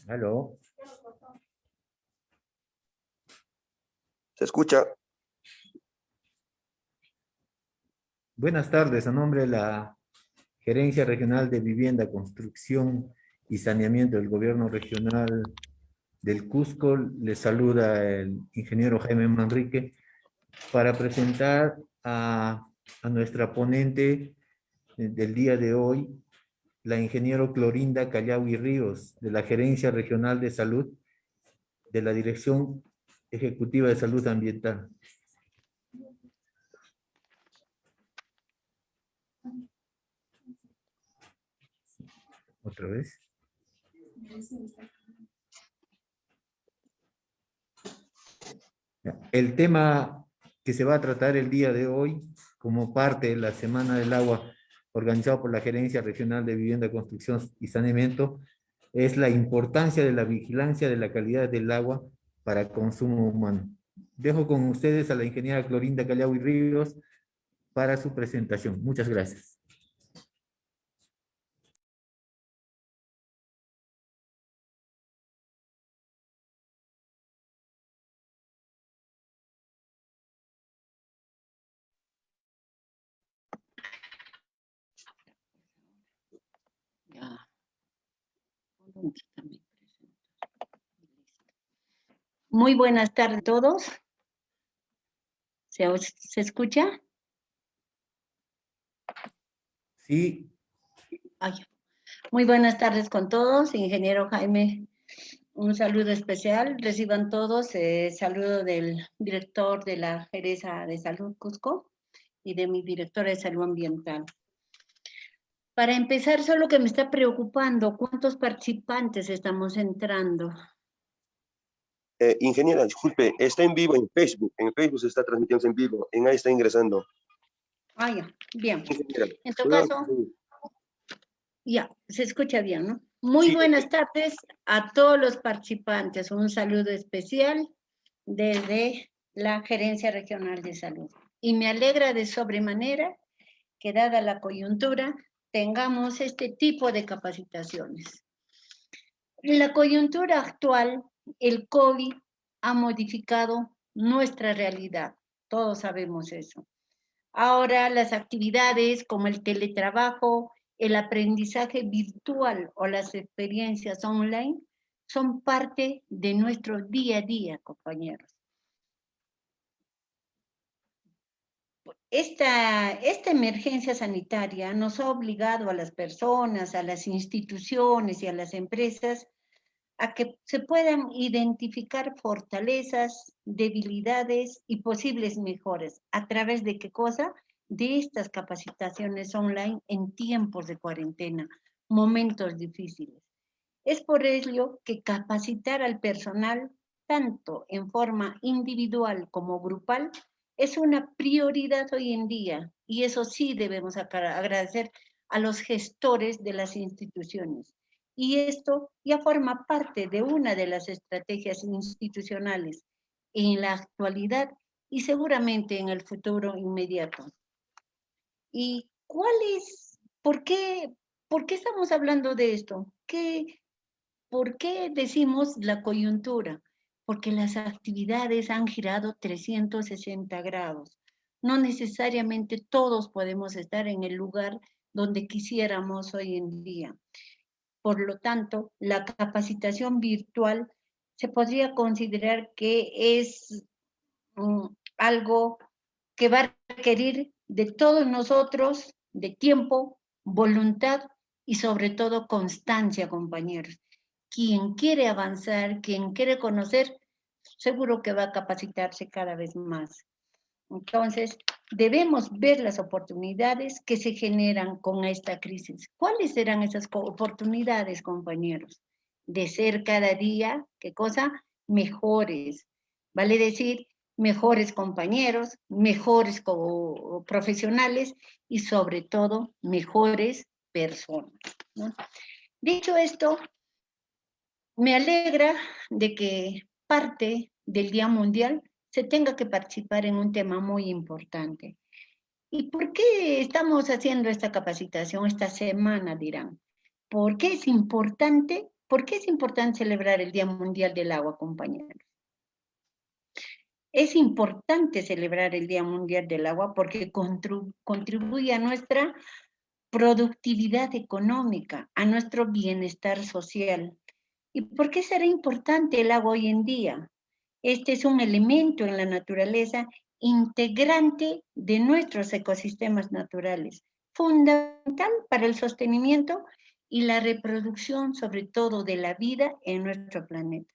Aló. ¿Se escucha? Buenas tardes, a nombre de la Gerencia Regional de Vivienda, Construcción y Saneamiento del Gobierno Regional del Cusco, les saluda el ingeniero Jaime Manrique para presentar a nuestra ponente del día de hoy, la ingeniero Clorinda Callawi Ríos, de la Gerencia Regional de Salud de la Dirección Ejecutiva de Salud Ambiental. Otra vez. El tema que se va a tratar el día de hoy, como parte de la Semana del Agua, organizado por la Gerencia Regional de Vivienda, Construcción y Saneamiento, es la importancia de la vigilancia de la calidad del agua para consumo humano. Dejo con ustedes a la ingeniera Clorinda Callawi Ríos para su presentación. Muchas gracias. Ya. Muy buenas tardes a todos. ¿Se escucha? Sí. Muy buenas tardes con todos, ingeniero Jaime. Un saludo especial. Reciban todos saludo del director de la Gerencia de Salud Cusco y de mi directora de Salud Ambiental. Para empezar, solo que me está preocupando, ¿cuántos participantes estamos entrando? Ingeniera, disculpe, está en vivo en Facebook. En Facebook se está transmitiendo en vivo. En ahí está ingresando. Ya, bien. Ingeniera, En todo caso, ya, se escucha bien, ¿no? Muy sí. Buenas tardes a todos los participantes. Un saludo especial desde la Gerencia Regional de Salud. Y me alegra de sobremanera que, dada la coyuntura, tengamos este tipo de capacitaciones. En la coyuntura actual, el COVID ha modificado nuestra realidad. Todos sabemos eso. Ahora las actividades como el teletrabajo, el aprendizaje virtual o las experiencias online son parte de nuestro día a día, compañeros. Esta emergencia sanitaria nos ha obligado a las personas, a las instituciones y a las empresas a que se puedan identificar fortalezas, debilidades y posibles mejoras. ¿A través de qué cosa? De estas capacitaciones online en tiempos de cuarentena, momentos difíciles. Es por ello que capacitar al personal, tanto en forma individual como grupal, es una prioridad hoy en día, y eso sí debemos agradecer a los gestores de las instituciones. Y esto ya forma parte de una de las estrategias institucionales en la actualidad y seguramente en el futuro inmediato. ¿Y por qué estamos hablando de esto? ¿Por qué decimos la coyuntura? Porque las actividades han girado 360 grados. No necesariamente todos podemos estar en el lugar donde quisiéramos hoy en día. Por lo tanto, la capacitación virtual se podría considerar que es algo que va a requerir de todos nosotros, de tiempo, voluntad y sobre todo constancia, compañeros. Quien quiere avanzar, quien quiere conocer, seguro que va a capacitarse cada vez más. Entonces, debemos ver las oportunidades que se generan con esta crisis. ¿Cuáles serán esas oportunidades, compañeros? De ser cada día, ¿qué cosa? Mejores. Vale decir, mejores compañeros, mejores profesionales y sobre todo, mejores personas, ¿no? Dicho esto, me alegra de que parte del Día Mundial se tenga que participar en un tema muy importante. ¿Y por qué estamos haciendo esta capacitación esta semana, dirán? ¿Por qué es importante? ¿Por qué es importante celebrar el Día Mundial del Agua, compañeros? Es importante celebrar el Día Mundial del Agua porque contribuye a nuestra productividad económica, a nuestro bienestar social. ¿Y por qué será importante el agua hoy en día? Este es un elemento en la naturaleza integrante de nuestros ecosistemas naturales, fundamental para el sostenimiento y la reproducción, sobre todo, de la vida en nuestro planeta.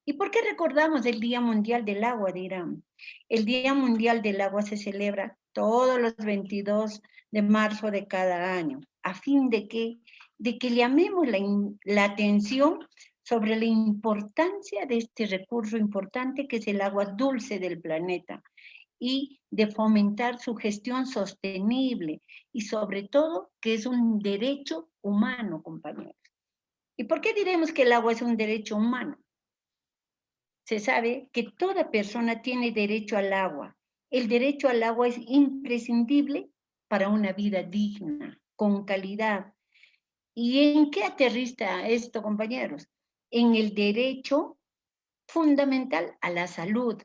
¿Y por qué recordamos el Día Mundial del Agua, dirán? El Día Mundial del Agua se celebra todos los 22 de marzo de cada año, a fin de que llamemos la atención sobre la importancia de este recurso importante que es el agua dulce del planeta y de fomentar su gestión sostenible y sobre todo que es un derecho humano, compañeros. ¿Y por qué diremos que el agua es un derecho humano? Se sabe que toda persona tiene derecho al agua. El derecho al agua es imprescindible para una vida digna, con calidad. ¿Y en qué aterriza esto, compañeros? En el derecho fundamental a la salud,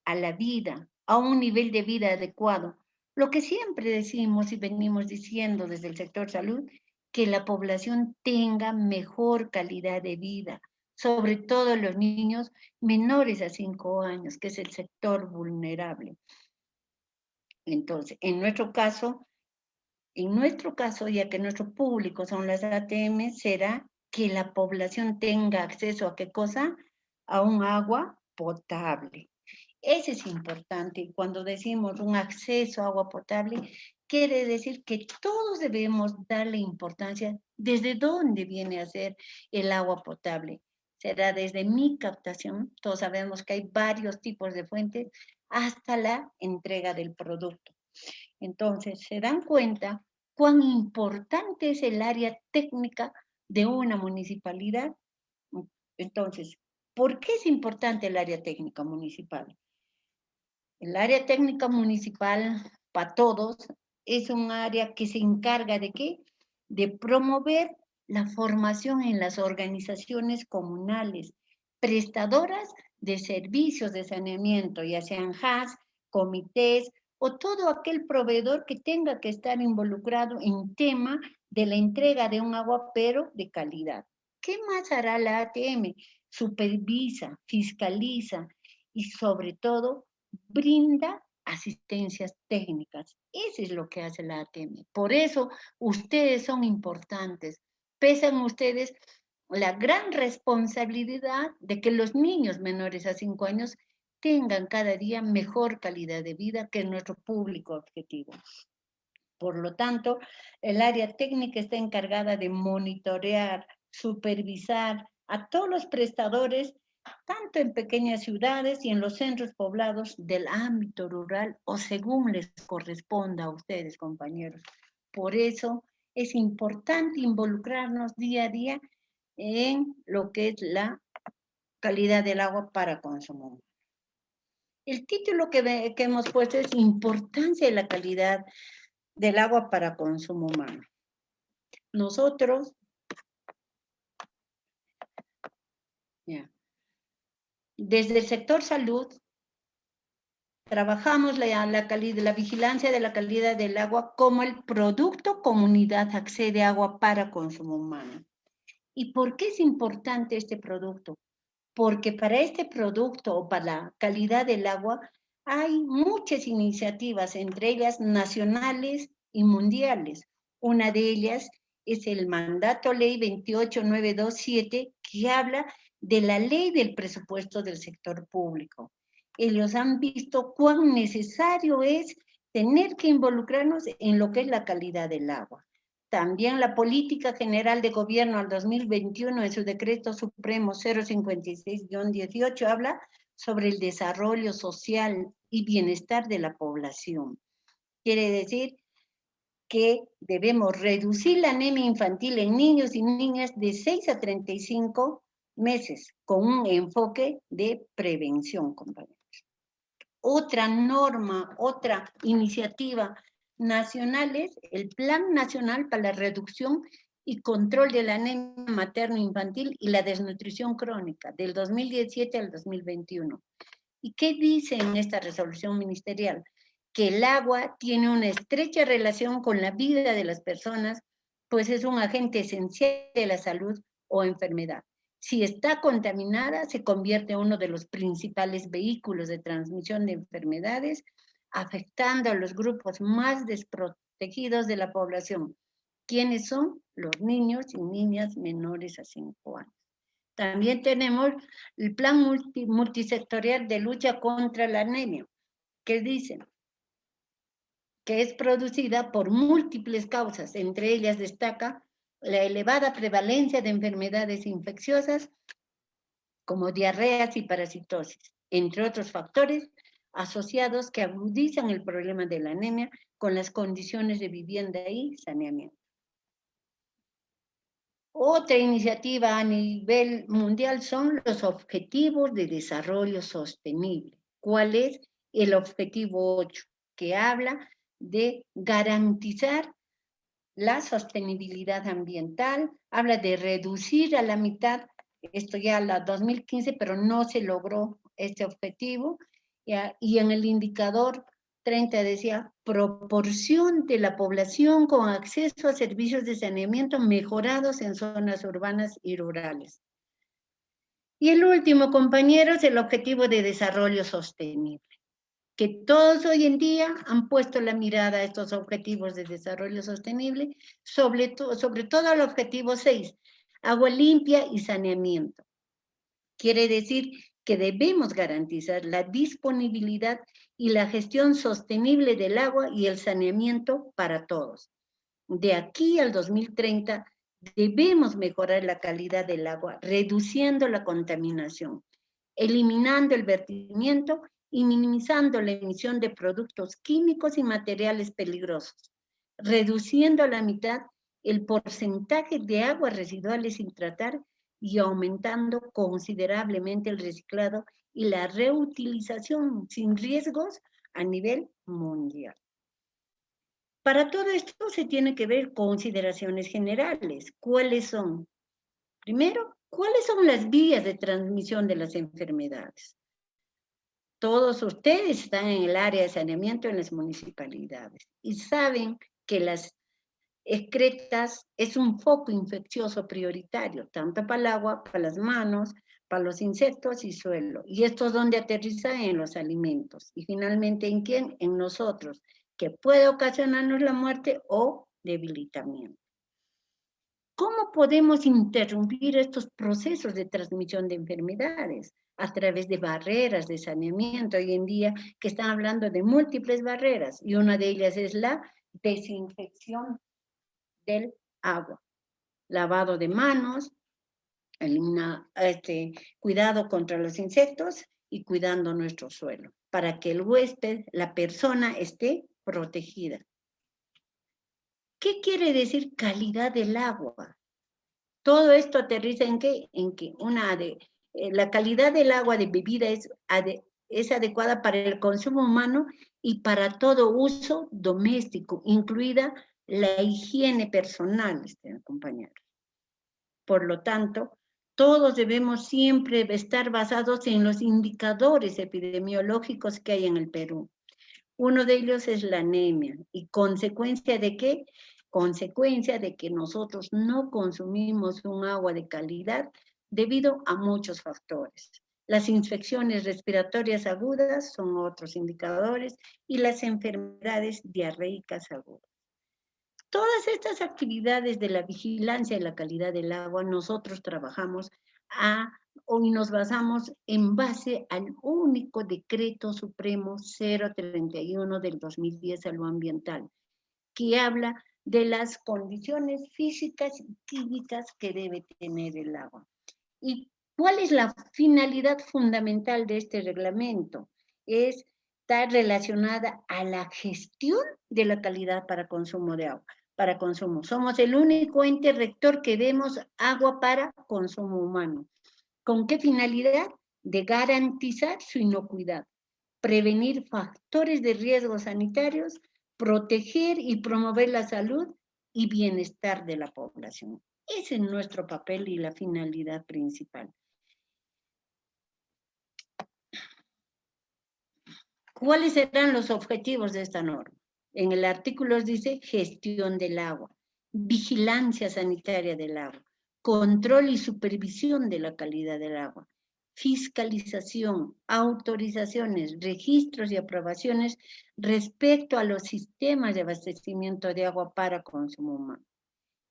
a la vida, a un nivel de vida adecuado. Lo que siempre decimos y venimos diciendo desde el sector salud, que la población tenga mejor calidad de vida, sobre todo los niños menores a 5 años, que es el sector vulnerable. Entonces, en nuestro caso, ya que nuestro público son las ATM, será que la población tenga acceso a ¿qué cosa? A un agua potable. Eso es importante. Y cuando decimos un acceso a agua potable, quiere decir que todos debemos darle importancia desde dónde viene a ser el agua potable. Será desde mi captación, todos sabemos que hay varios tipos de fuentes, hasta la entrega del producto. Entonces, se dan cuenta cuán importante es el área técnica de una municipalidad. Entonces, ¿por qué es importante el área técnica municipal? El área técnica municipal, para todos, es un área que se encarga ¿de qué? De promover la formación en las organizaciones comunales, prestadoras de servicios de saneamiento, ya sean HAS, comités o todo aquel proveedor que tenga que estar involucrado en tema de la entrega de un agua, pero de calidad. ¿Qué más hará la ATM? Supervisa, fiscaliza y sobre todo brinda asistencias técnicas. Eso es lo que hace la ATM. Por eso ustedes son importantes. Pesan ustedes la gran responsabilidad de que los niños menores a 5 años tengan cada día mejor calidad de vida que nuestro público objetivo. Por lo tanto, el área técnica está encargada de monitorear, supervisar a todos los prestadores, tanto en pequeñas ciudades y en los centros poblados del ámbito rural o según les corresponda a ustedes, compañeros. Por eso es importante involucrarnos día a día en lo que es la calidad del agua para consumo. El título que hemos puesto es Importancia de la calidad del agua para consumo humano. Nosotros, desde el sector salud, trabajamos la vigilancia de la calidad del agua como el producto comunidad accede a agua para consumo humano. ¿Y por qué es importante este producto? Porque para este producto o para la calidad del agua hay muchas iniciativas, entre ellas nacionales y mundiales. Una de ellas es el mandato ley 28927 que habla de la ley del presupuesto del sector público. Ellos han visto cuán necesario es tener que involucrarnos en lo que es la calidad del agua. También la Política General de Gobierno al 2021 en su Decreto Supremo 056-18 habla sobre el desarrollo social y bienestar de la población. Quiere decir que debemos reducir la anemia infantil en niños y niñas de 6 a 35 meses con un enfoque de prevención, compañeros. Otra norma, otra iniciativa nacional es el Plan Nacional para la Reducción y control de la anemia materno-infantil y la desnutrición crónica del 2017 al 2021. ¿Y qué dice en esta resolución ministerial? Que el agua tiene una estrecha relación con la vida de las personas, pues es un agente esencial de la salud o enfermedad. Si está contaminada, se convierte en uno de los principales vehículos de transmisión de enfermedades, afectando a los grupos más desprotegidos de la población. ¿Quiénes son? Los niños y niñas menores a 5 años. También tenemos el plan multisectorial de lucha contra la anemia, que dice que es producida por múltiples causas, entre ellas destaca la elevada prevalencia de enfermedades infecciosas como diarreas y parasitosis, entre otros factores asociados que agudizan el problema de la anemia con las condiciones de vivienda y saneamiento. Otra iniciativa a nivel mundial son los Objetivos de Desarrollo Sostenible. ¿Cuál es el objetivo 8? Que habla de garantizar la sostenibilidad ambiental, habla de reducir a la mitad, esto ya la 2015, pero no se logró este objetivo, y en el indicador 30 decía, proporción de la población con acceso a servicios de saneamiento mejorados en zonas urbanas y rurales. Y el último, compañeros, el Objetivo de Desarrollo Sostenible, que todos hoy en día han puesto la mirada a estos objetivos de desarrollo sostenible, sobre todo el objetivo 6, agua limpia y saneamiento. Quiere decir que debemos garantizar la disponibilidad y la gestión sostenible del agua y el saneamiento para todos. De aquí al 2030 debemos mejorar la calidad del agua, reduciendo la contaminación, eliminando el vertimiento y minimizando la emisión de productos químicos y materiales peligrosos, reduciendo a la mitad el porcentaje de aguas residuales sin tratar y aumentando considerablemente el reciclado y la reutilización sin riesgos a nivel mundial. Para todo esto se tiene que ver consideraciones generales. ¿Cuáles son? Primero, ¿cuáles son las vías de transmisión de las enfermedades? Todos ustedes están en el área de saneamiento en las municipalidades y saben que las excretas es un foco infeccioso prioritario, tanto para el agua, para las manos, para los insectos y suelo. Y esto es donde aterriza en los alimentos. Y finalmente, ¿en quién? En nosotros, que puede ocasionarnos la muerte o debilitamiento. ¿Cómo podemos interrumpir estos procesos de transmisión de enfermedades? A través de barreras de saneamiento. Hoy en día que están hablando de múltiples barreras y una de ellas es la desinfección del agua. Lavado de manos, cuidado contra los insectos y cuidando nuestro suelo para que el huésped, la persona, esté protegida. ¿Qué quiere decir calidad del agua? Todo esto aterriza en qué? En que la calidad del agua de bebida es adecuada para el consumo humano y para todo uso doméstico, incluida la higiene personal, compañeros. Por lo tanto, todos debemos siempre estar basados en los indicadores epidemiológicos que hay en el Perú. Uno de ellos es la anemia. ¿Y consecuencia de qué? Consecuencia de que nosotros no consumimos un agua de calidad debido a muchos factores. Las infecciones respiratorias agudas son otros indicadores y las enfermedades diarreicas agudas. Todas estas actividades de la vigilancia de la calidad del agua, nosotros trabajamos hoy nos basamos en base al único decreto supremo 031 del 2010 a lo ambiental, que habla de las condiciones físicas y químicas que debe tener el agua. ¿Y cuál es la finalidad fundamental de este reglamento? Está relacionada a la gestión de la calidad para consumo de agua. Para consumo. Somos el único ente rector que vemos agua para consumo humano. ¿Con qué finalidad? De garantizar su inocuidad, prevenir factores de riesgo sanitarios, proteger y promover la salud y bienestar de la población. Ese es nuestro papel y la finalidad principal. ¿Cuáles serán los objetivos de esta norma? En el artículo dice gestión del agua, vigilancia sanitaria del agua, control y supervisión de la calidad del agua, fiscalización, autorizaciones, registros y aprobaciones respecto a los sistemas de abastecimiento de agua para consumo humano.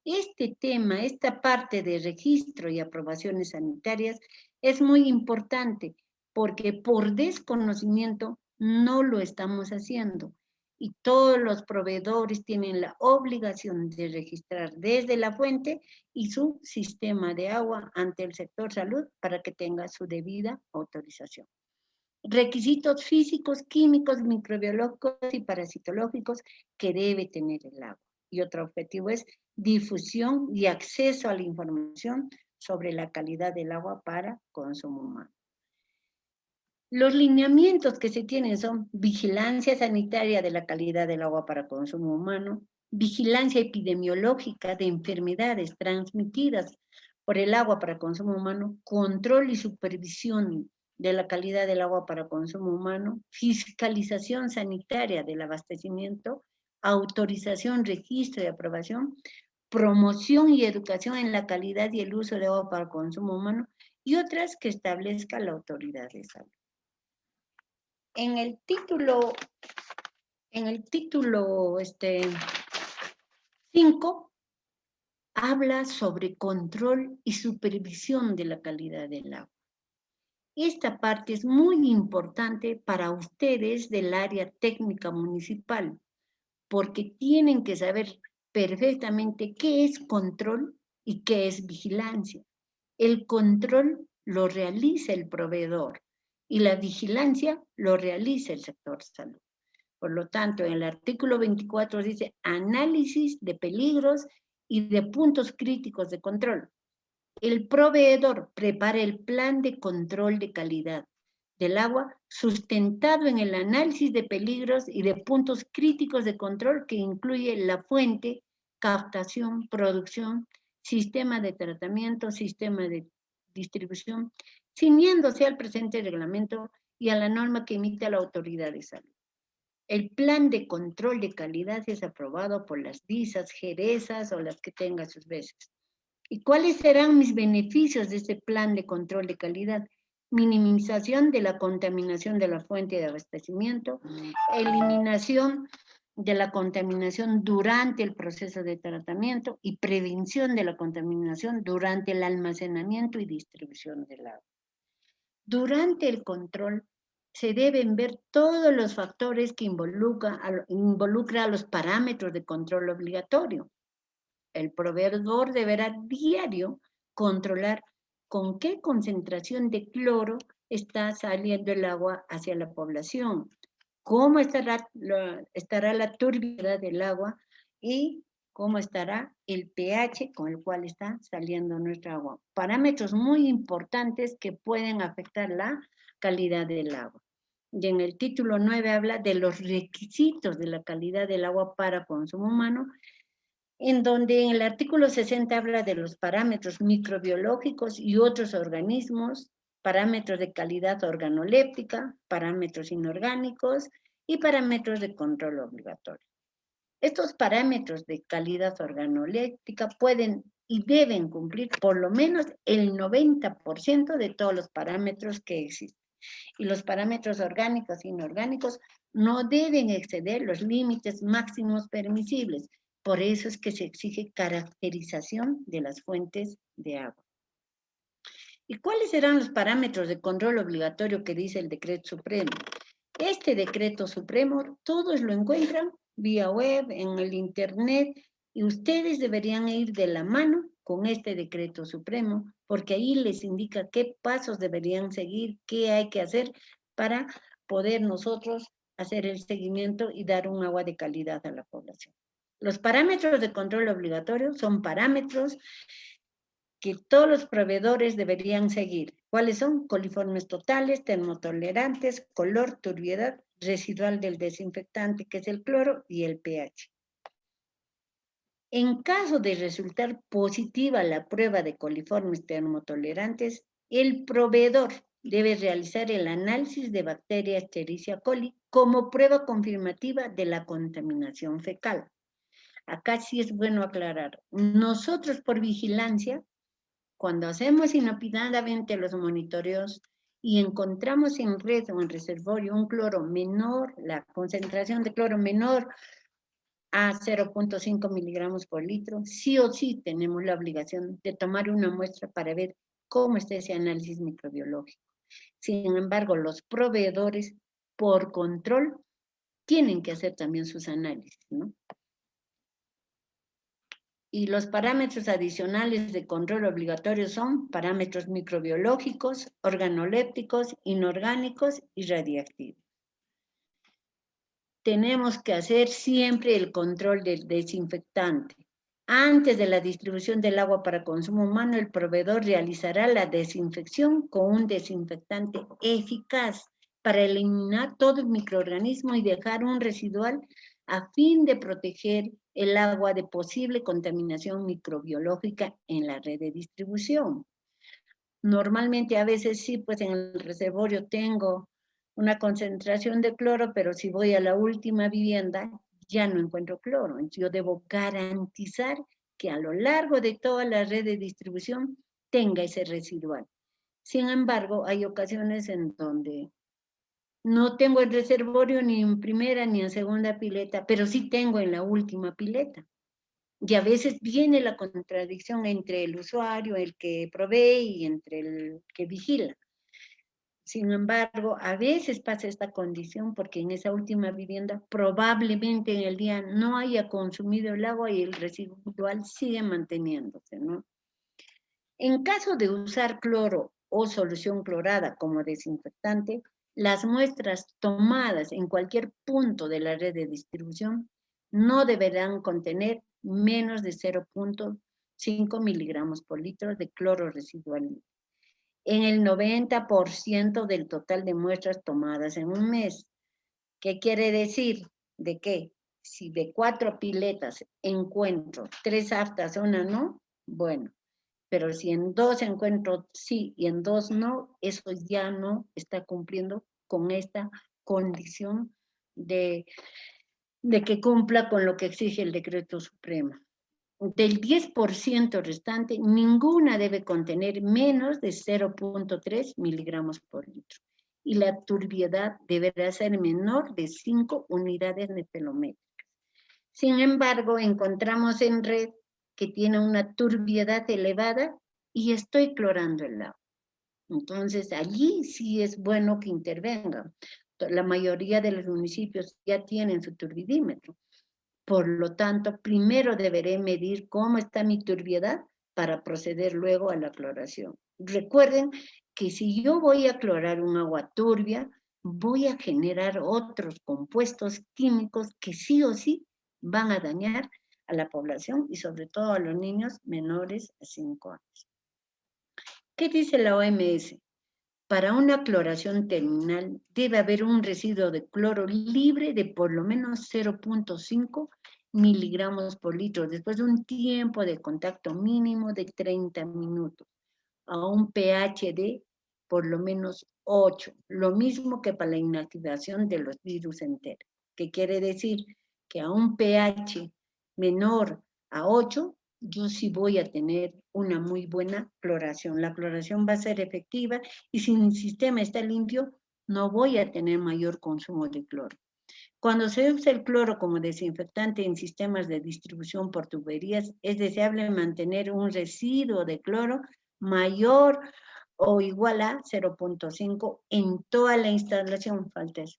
Este tema, esta parte de registro y aprobaciones sanitarias es muy importante porque por desconocimiento no lo estamos haciendo y todos los proveedores tienen la obligación de registrar desde la fuente y su sistema de agua ante el sector salud para que tenga su debida autorización. Requisitos físicos, químicos, microbiológicos y parasitológicos que debe tener el agua. Y otro objetivo es difusión y acceso a la información sobre la calidad del agua para consumo humano. Los lineamientos que se tienen son vigilancia sanitaria de la calidad del agua para consumo humano, vigilancia epidemiológica de enfermedades transmitidas por el agua para consumo humano, control y supervisión de la calidad del agua para consumo humano, fiscalización sanitaria del abastecimiento, autorización, registro y aprobación, promoción y educación en la calidad y el uso de agua para consumo humano y otras que establezca la autoridad de salud. En el título 5 habla sobre control y supervisión de la calidad del agua. Esta parte es muy importante para ustedes del área técnica municipal, porque tienen que saber perfectamente qué es control y qué es vigilancia. El control lo realiza el proveedor y la vigilancia lo realiza el sector salud. Por lo tanto, en el artículo 24 dice análisis de peligros y de puntos críticos de control. El proveedor prepara el plan de control de calidad del agua sustentado en el análisis de peligros y de puntos críticos de control que incluye la fuente, captación, producción, sistema de tratamiento, sistema de distribución, ciñéndose al presente reglamento y a la norma que emite la autoridad de salud. El plan de control de calidad es aprobado por las DISAS, GERESAS o las que tengan sus veces. ¿Y cuáles serán mis beneficios de este plan de control de calidad? Minimización de la contaminación de la fuente de abastecimiento, eliminación de la contaminación durante el proceso de tratamiento y prevención de la contaminación durante el almacenamiento y distribución del agua. Durante el control se deben ver todos los factores que involucra a los parámetros de control obligatorio. El proveedor deberá diario controlar con qué concentración de cloro está saliendo el agua hacia la población, cómo estará la turbiedad del agua y cómo estará el pH con el cual está saliendo nuestra agua. Parámetros muy importantes que pueden afectar la calidad del agua. Y en el título 9 habla de los requisitos de la calidad del agua para consumo humano, en donde en el artículo 60 habla de los parámetros microbiológicos y otros organismos, parámetros de calidad organoléptica, parámetros inorgánicos y parámetros de control obligatorio. Estos parámetros de calidad organoléptica pueden y deben cumplir por lo menos el 90% de todos los parámetros que existen. Y los parámetros orgánicos e inorgánicos no deben exceder los límites máximos permisibles. Por eso es que se exige caracterización de las fuentes de agua. ¿Y cuáles serán los parámetros de control obligatorio que dice el Decreto Supremo? Este Decreto Supremo, todos lo encuentran vía web, en el internet, y ustedes deberían ir de la mano con este Decreto Supremo, porque ahí les indica qué pasos deberían seguir, qué hay que hacer para poder nosotros hacer el seguimiento y dar un agua de calidad a la población. Los parámetros de control obligatorio son parámetros que todos los proveedores deberían seguir. ¿Cuáles son? Coliformes totales, termotolerantes, color, turbiedad, residual del desinfectante, que es el cloro, y el pH. En caso de resultar positiva la prueba de coliformes termotolerantes, el proveedor debe realizar el análisis de bacteria Escherichia coli como prueba confirmativa de la contaminación fecal. Acá sí es bueno aclarar. Nosotros por vigilancia, cuando hacemos inopinadamente los monitoreos y encontramos en red o en reservorio un cloro menor, la concentración de cloro menor a 0.5 miligramos por litro, sí o sí tenemos la obligación de tomar una muestra para ver cómo está ese análisis microbiológico. Sin embargo, los proveedores, por control, tienen que hacer también sus análisis, ¿no? Y los parámetros adicionales de control obligatorio son parámetros microbiológicos, organolépticos, inorgánicos y radiactivos. Tenemos que hacer siempre el control del desinfectante. Antes de la distribución del agua para consumo humano, el proveedor realizará la desinfección con un desinfectante eficaz para eliminar todo el microorganismo y dejar un residual a fin de proteger el agua de posible contaminación microbiológica en la red de distribución. Normalmente a veces sí, pues en el reservorio tengo una concentración de cloro, pero si voy a la última vivienda ya no encuentro cloro. Entonces yo debo garantizar que a lo largo de toda la red de distribución tenga ese residual. Sin embargo, hay ocasiones en donde no tengo el reservorio ni en primera ni en segunda pileta, pero sí tengo en la última pileta. Y a veces viene la contradicción entre el usuario, el que provee, y entre el que vigila. Sin embargo, a veces pasa esta condición porque en esa última vivienda probablemente en el día no haya consumido el agua y el residual sigue manteniéndose, ¿no? En caso de usar cloro o solución clorada como desinfectante, las muestras tomadas en cualquier punto de la red de distribución no deberán contener menos de 0.5 miligramos por litro de cloro residual en el 90% del total de muestras tomadas en un mes. ¿Qué quiere decir? De que si de 4 piletas encuentro 3 aptas, una no, bueno, pero si en 2 encuentro sí y en 2 no, eso ya no está cumpliendo con esta condición de que cumpla con lo que exige el decreto supremo. Del 10% restante, ninguna debe contener menos de 0.3 miligramos por litro. Y la turbiedad deberá ser menor de 5 unidades neftelométricas. Sin embargo, encontramos en red que tiene una turbiedad elevada y estoy clorando el agua. Entonces, allí sí es bueno que intervengan. La mayoría de los municipios ya tienen su turbidímetro. Por lo tanto, primero deberé medir cómo está mi turbiedad para proceder luego a la cloración. Recuerden que si yo voy a clorar un agua turbia, voy a generar otros compuestos químicos que sí o sí van a dañar a la población y sobre todo a los niños menores a 5 años. ¿Qué dice la OMS? Para una cloración terminal debe haber un residuo de cloro libre de por lo menos 0.5 miligramos por litro después de un tiempo de contacto mínimo de 30 minutos a un pH de por lo menos 8, lo mismo que para la inactivación de los virus enteros. ¿Qué quiere decir? Que a un pH menor a 8, yo sí voy a tener una muy buena cloración. La cloración va a ser efectiva y si mi sistema está limpio, no voy a tener mayor consumo de cloro. Cuando se usa el cloro como desinfectante en sistemas de distribución por tuberías, es deseable mantener un residuo de cloro mayor o igual a 0.5 en toda la instalación, falta eso,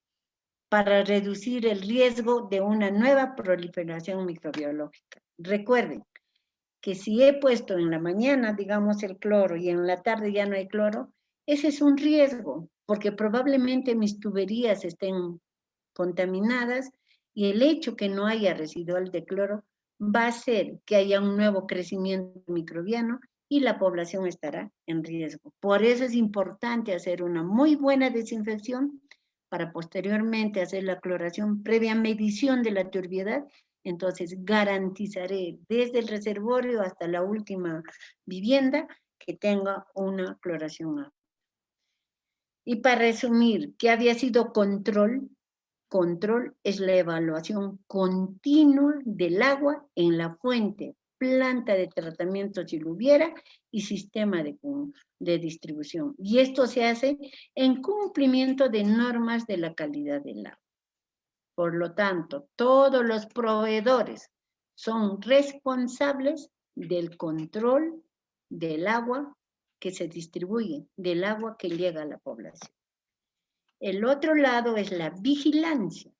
para reducir el riesgo de una nueva proliferación microbiológica. Recuerden que si he puesto en la mañana, digamos, el cloro y en la tarde ya no hay cloro, ese es un riesgo, porque probablemente mis tuberías estén contaminadas y el hecho que no haya residual de cloro va a hacer que haya un nuevo crecimiento microbiano y la población estará en riesgo. Por eso es importante hacer una muy buena desinfección para posteriormente hacer la cloración previa medición de la turbiedad Entonces, garantizaré desde el reservorio hasta la última vivienda que tenga una cloración apta. Y para resumir, ¿qué había sido control? Control es la evaluación continua del agua en la fuente, planta de tratamiento si lo hubiera y sistema de distribución. Y esto se hace en cumplimiento de normas de la calidad del agua. Por lo tanto, todos los proveedores son responsables del control del agua que se distribuye, del agua que llega a la población. El otro lado es la vigilancia,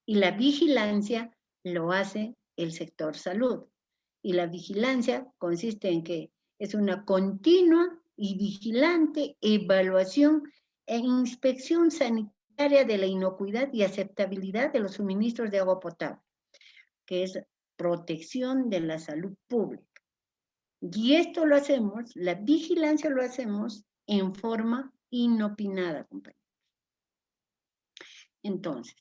y la vigilancia lo hace el sector salud. Y la vigilancia consiste en que es una continua y vigilante evaluación e inspección sanitaria de la inocuidad y aceptabilidad de los suministros de agua potable, que es protección de la salud pública. Y esto lo hacemos, la vigilancia lo hacemos en forma inopinada, compañeros. Entonces,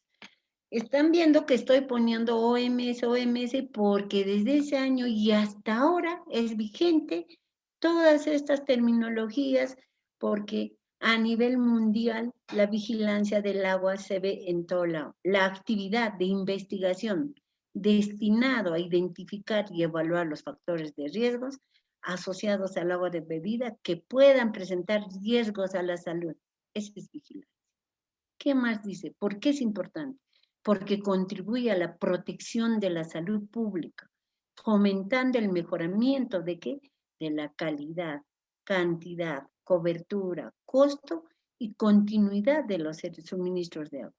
están viendo que estoy poniendo OMS porque desde ese año y hasta ahora es vigente todas estas terminologías porque a nivel mundial la vigilancia del agua se ve en todo lado. La actividad de investigación destinado a identificar y evaluar los factores de riesgos asociados al agua de bebida que puedan presentar riesgos a la salud. Esa es vigilancia. ¿Qué más dice? ¿Por qué es importante? Porque contribuye a la protección de la salud pública, fomentando el mejoramiento de ¿qué? De la calidad, cantidad, cobertura, costo y continuidad de los suministros de agua.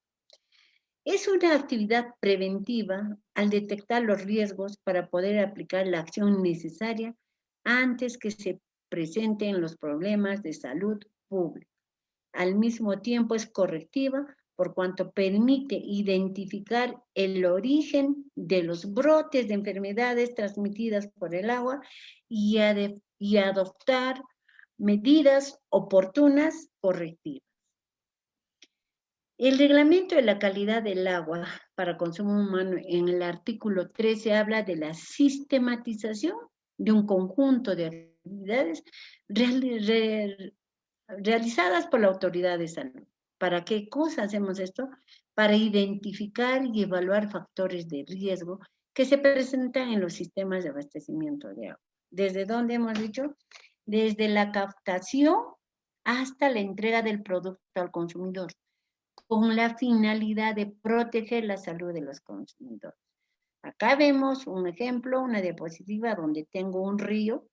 Es una actividad preventiva al detectar los riesgos para poder aplicar la acción necesaria antes que se presenten los problemas de salud pública. Al mismo tiempo es correctiva por cuanto permite identificar el origen de los brotes de enfermedades transmitidas por el agua y adoptar medidas oportunas correctivas. El reglamento de la calidad del agua para consumo humano en el artículo 13 habla de la sistematización de un conjunto de actividades realizadas por la autoridad de salud. ¿Para qué cosa hacemos esto? Para identificar y evaluar factores de riesgo que se presentan en los sistemas de abastecimiento de agua. ¿Desde dónde hemos dicho? Desde la captación hasta la entrega del producto al consumidor, con la finalidad de proteger la salud de los consumidores. Acá vemos un ejemplo, una diapositiva donde tengo un río.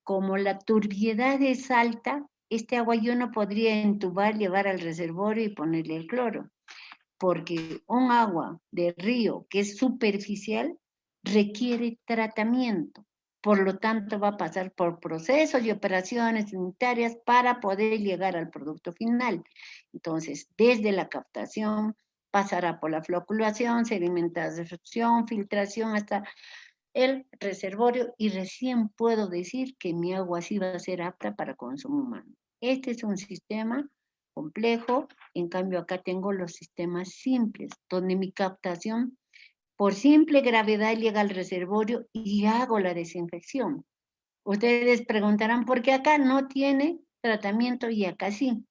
Como la turbiedad es alta, este agua yo no podría entubar, llevar al reservorio y ponerle el cloro, porque un agua de río que es superficial requiere tratamiento. Por lo tanto, va a pasar por procesos y operaciones sanitarias para poder llegar al producto final. Entonces, desde la captación, pasará por la floculación, sedimentación, filtración, hasta el reservorio y recién puedo decir que mi agua sí va a ser apta para consumo humano. Este es un sistema complejo, en cambio acá tengo los sistemas simples, donde mi captación por simple gravedad llega al reservorio y hago la desinfección. Ustedes preguntarán, ¿por qué acá no tiene tratamiento y acá sí?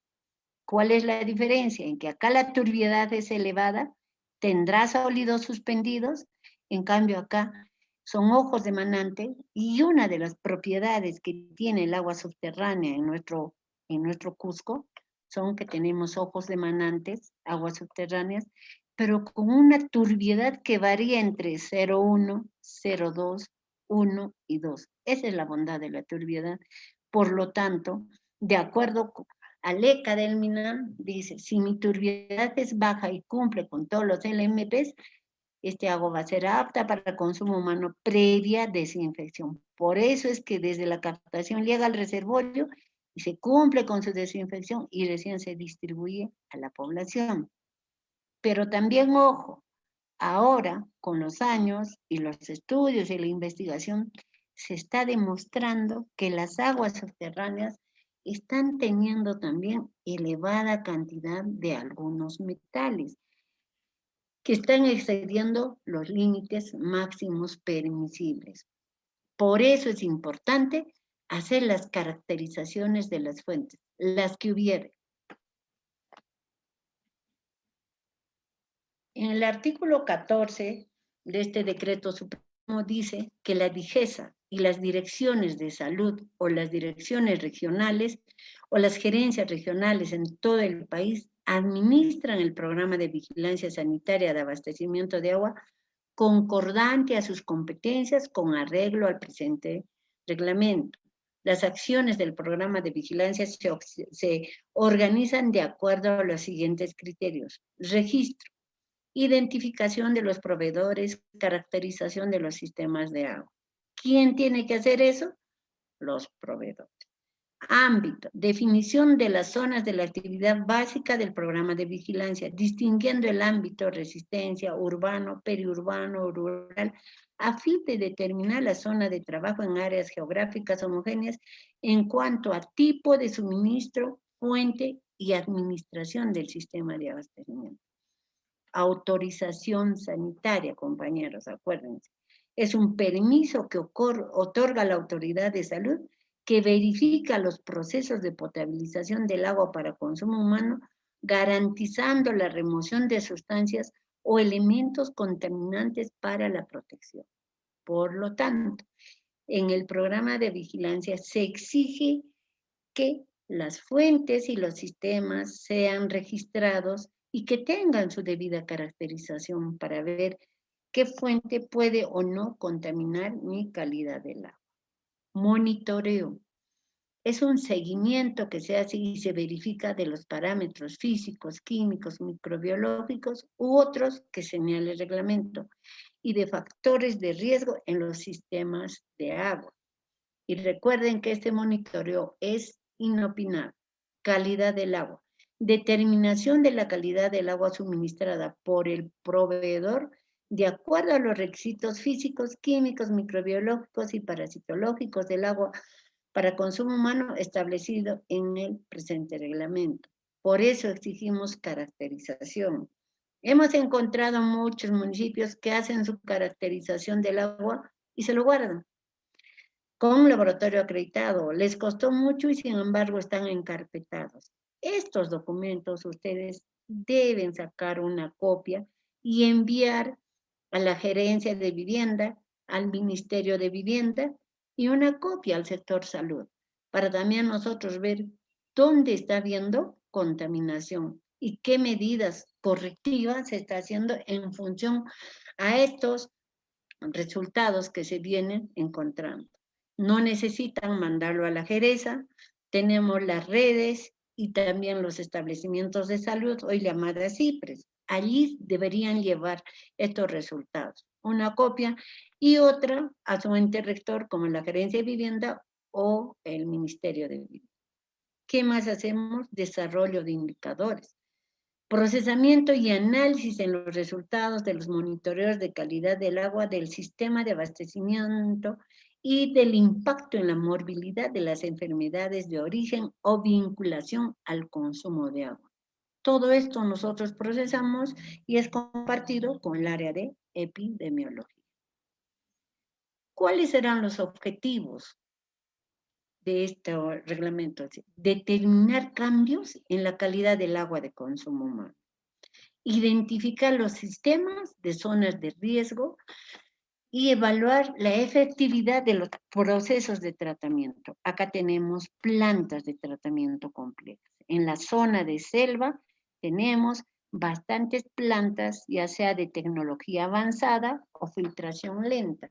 ¿Cuál es la diferencia? En que acá la turbiedad es elevada, tendrá sólidos suspendidos, en cambio acá son ojos de manante y una de las propiedades que tiene el agua subterránea en nuestro Cusco son que tenemos ojos de manantes, aguas subterráneas, pero con una turbiedad que varía entre 0,1, 0,2, 1 y 2. Esa es la bondad de la turbiedad. Por lo tanto, de acuerdo al ECA del MINAM, dice, si mi turbiedad es baja y cumple con todos los LMPs, este agua va a ser apta para consumo humano previa desinfección. Por eso es que desde la captación llega al reservorio y se cumple con su desinfección y recién se distribuye a la población. Pero también, ojo, ahora con los años y los estudios y la investigación, se está demostrando que las aguas subterráneas están teniendo también elevada cantidad de algunos metales. que están excediendo los límites máximos permisibles. Por eso es importante hacer las caracterizaciones de las fuentes, las que hubiere. En el artículo 14 de este decreto supremo dice que la DIGESA y las direcciones de salud o las direcciones regionales o las gerencias regionales en todo el país administran el programa de vigilancia sanitaria de abastecimiento de agua concordante a sus competencias con arreglo al presente reglamento. Las acciones del programa de vigilancia se organizan de acuerdo a los siguientes criterios: registro, identificación de los proveedores, caracterización de los sistemas de agua. ¿Quién tiene que hacer eso? Los proveedores. Ámbito, definición de las zonas de la actividad básica del programa de vigilancia, distinguiendo el ámbito resistencia, urbano, periurbano, rural, a fin de determinar la zona de trabajo en áreas geográficas homogéneas en cuanto a tipo de suministro, fuente y administración del sistema de abastecimiento. Autorización sanitaria, compañeros, acuérdense. Es un permiso que otorga la autoridad de salud que verifica los procesos de potabilización del agua para consumo humano, garantizando la remoción de sustancias o elementos contaminantes para la protección. Por lo tanto, en el programa de vigilancia se exige que las fuentes y los sistemas sean registrados y que tengan su debida caracterización para ver qué fuente puede o no contaminar mi calidad del agua. Monitoreo. Es un seguimiento que se hace y se verifica de los parámetros físicos, químicos, microbiológicos u otros que señale el reglamento y de factores de riesgo en los sistemas de agua. Y recuerden que este monitoreo es inopinable. Calidad del agua. Determinación de la calidad del agua suministrada por el proveedor de acuerdo a los requisitos físicos, químicos, microbiológicos y parasitológicos del agua para consumo humano establecido en el presente reglamento. Por eso exigimos caracterización. Hemos encontrado muchos municipios que hacen su caracterización del agua y se lo guardan con un laboratorio acreditado. Les costó mucho y sin embargo están encarpetados. Estos documentos ustedes deben sacar una copia y enviar a la gerencia de vivienda, al Ministerio de Vivienda y una copia al sector salud, para también nosotros ver dónde está habiendo contaminación y qué medidas correctivas se está haciendo en función a estos resultados que se vienen encontrando. No necesitan mandarlo a la Geresa, tenemos las redes y también los establecimientos de salud, hoy llamadas CIPRES. Allí deberían llevar estos resultados. Una copia y otra a su ente rector como la Gerencia de Vivienda o el Ministerio de Vivienda. ¿Qué más hacemos? Desarrollo de indicadores. Procesamiento y análisis en los resultados de los monitoreos de calidad del agua del sistema de abastecimiento y del impacto en la morbilidad de las enfermedades de origen o vinculación al consumo de agua. Todo esto nosotros procesamos y es compartido con el área de epidemiología. ¿Cuáles serán los objetivos de este reglamento? Determinar cambios en la calidad del agua de consumo humano. Identificar los sistemas de zonas de riesgo y evaluar la efectividad de los procesos de tratamiento. Acá tenemos plantas de tratamiento complejas. En la zona de selva tenemos bastantes plantas, ya sea de tecnología avanzada o filtración lenta,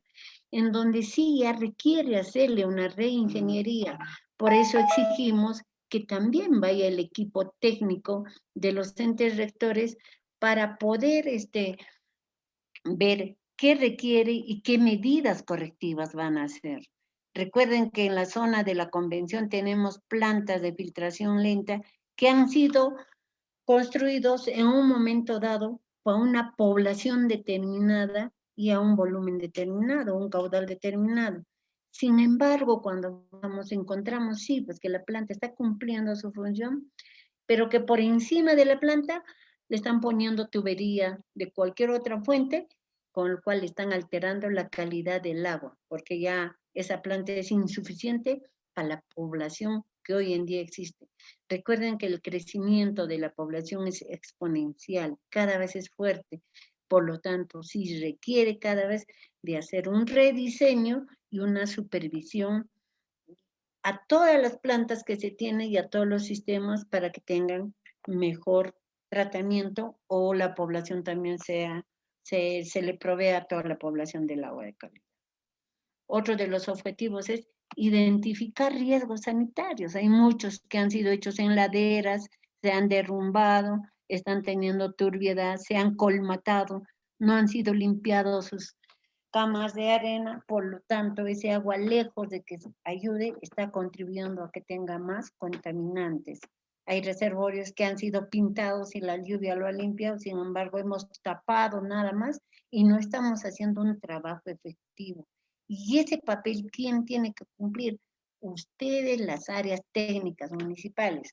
en donde sí ya requiere hacerle una reingeniería. Por eso exigimos que también vaya el equipo técnico de los entes rectores para poder ver qué requiere y qué medidas correctivas van a hacer. Recuerden que en la zona de la convención tenemos plantas de filtración lenta que han sido construidos en un momento dado por una población determinada y a un volumen determinado, un caudal determinado. Sin embargo, cuando encontramos, sí, pues que la planta está cumpliendo su función, pero que por encima de la planta le están poniendo tubería de cualquier otra fuente, con lo cual están alterando la calidad del agua, porque ya esa planta es insuficiente para la población que hoy en día existe. Recuerden que el crecimiento de la población es exponencial, cada vez es fuerte, por lo tanto, sí requiere cada vez de hacer un rediseño y una supervisión a todas las plantas que se tienen y a todos los sistemas para que tengan mejor tratamiento o la población también se le provea a toda la población del agua de calidad. Otro de los objetivos es identificar riesgos sanitarios. Hay muchos que han sido hechos en laderas, se han derrumbado, están teniendo turbiedad, se han colmatado, no han sido limpiados sus camas de arena, por lo tanto ese agua, lejos de que ayude, está contribuyendo a que tenga más contaminantes. Hay reservorios que han sido pintados y la lluvia lo ha limpiado, sin embargo hemos tapado nada más y no estamos haciendo un trabajo efectivo. Y ese papel, ¿quién tiene que cumplir? Ustedes, las áreas técnicas municipales,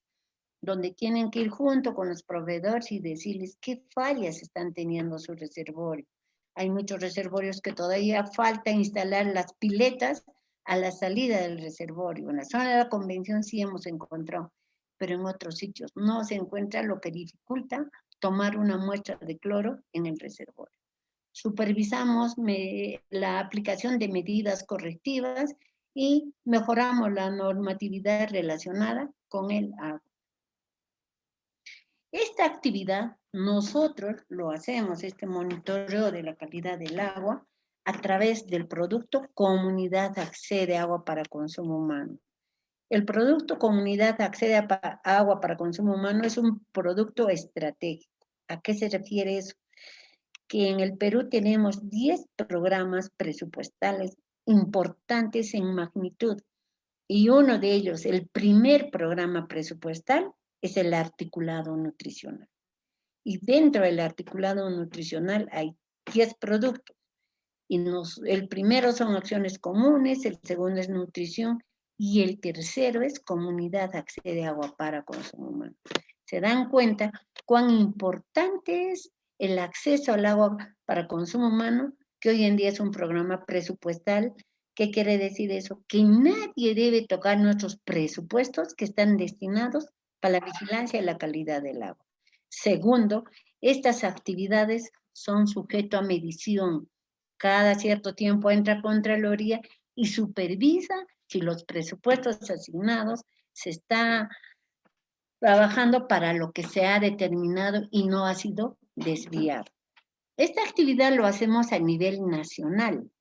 donde tienen que ir junto con los proveedores y decirles qué fallas están teniendo su reservorio. Hay muchos reservorios que todavía falta instalar las piletas a la salida del reservorio. En la zona de la convención sí hemos encontrado, pero en otros sitios no se encuentra, lo que dificulta tomar una muestra de cloro en el reservorio. Supervisamos la aplicación de medidas correctivas y mejoramos la normatividad relacionada con el agua. Esta actividad nosotros lo hacemos, este monitoreo de la calidad del agua, a través del producto Comunidad Accede a Agua para Consumo Humano. El producto Comunidad Accede a Agua para Consumo Humano es un producto estratégico. ¿A qué se refiere eso? Que en el Perú tenemos 10 programas presupuestales importantes en magnitud, y uno de ellos, el primer programa presupuestal, es el articulado nutricional. Y dentro del articulado nutricional hay 10 productos. Y el primero son acciones comunes, el segundo es nutrición y el tercero es Comunidad Accede a Agua para Consumo Humano. ¿Se dan cuenta cuán importante es el acceso al agua para consumo humano, que hoy en día es un programa presupuestal? ¿Qué quiere decir eso? Que nadie debe tocar nuestros presupuestos que están destinados para la vigilancia y la calidad del agua. Segundo, estas actividades son sujetas a medición. Cada cierto tiempo entra Contraloría y supervisa si los presupuestos asignados se está trabajando para lo que se ha determinado y no ha sido desviado. Esta actividad lo hacemos a nivel nacional,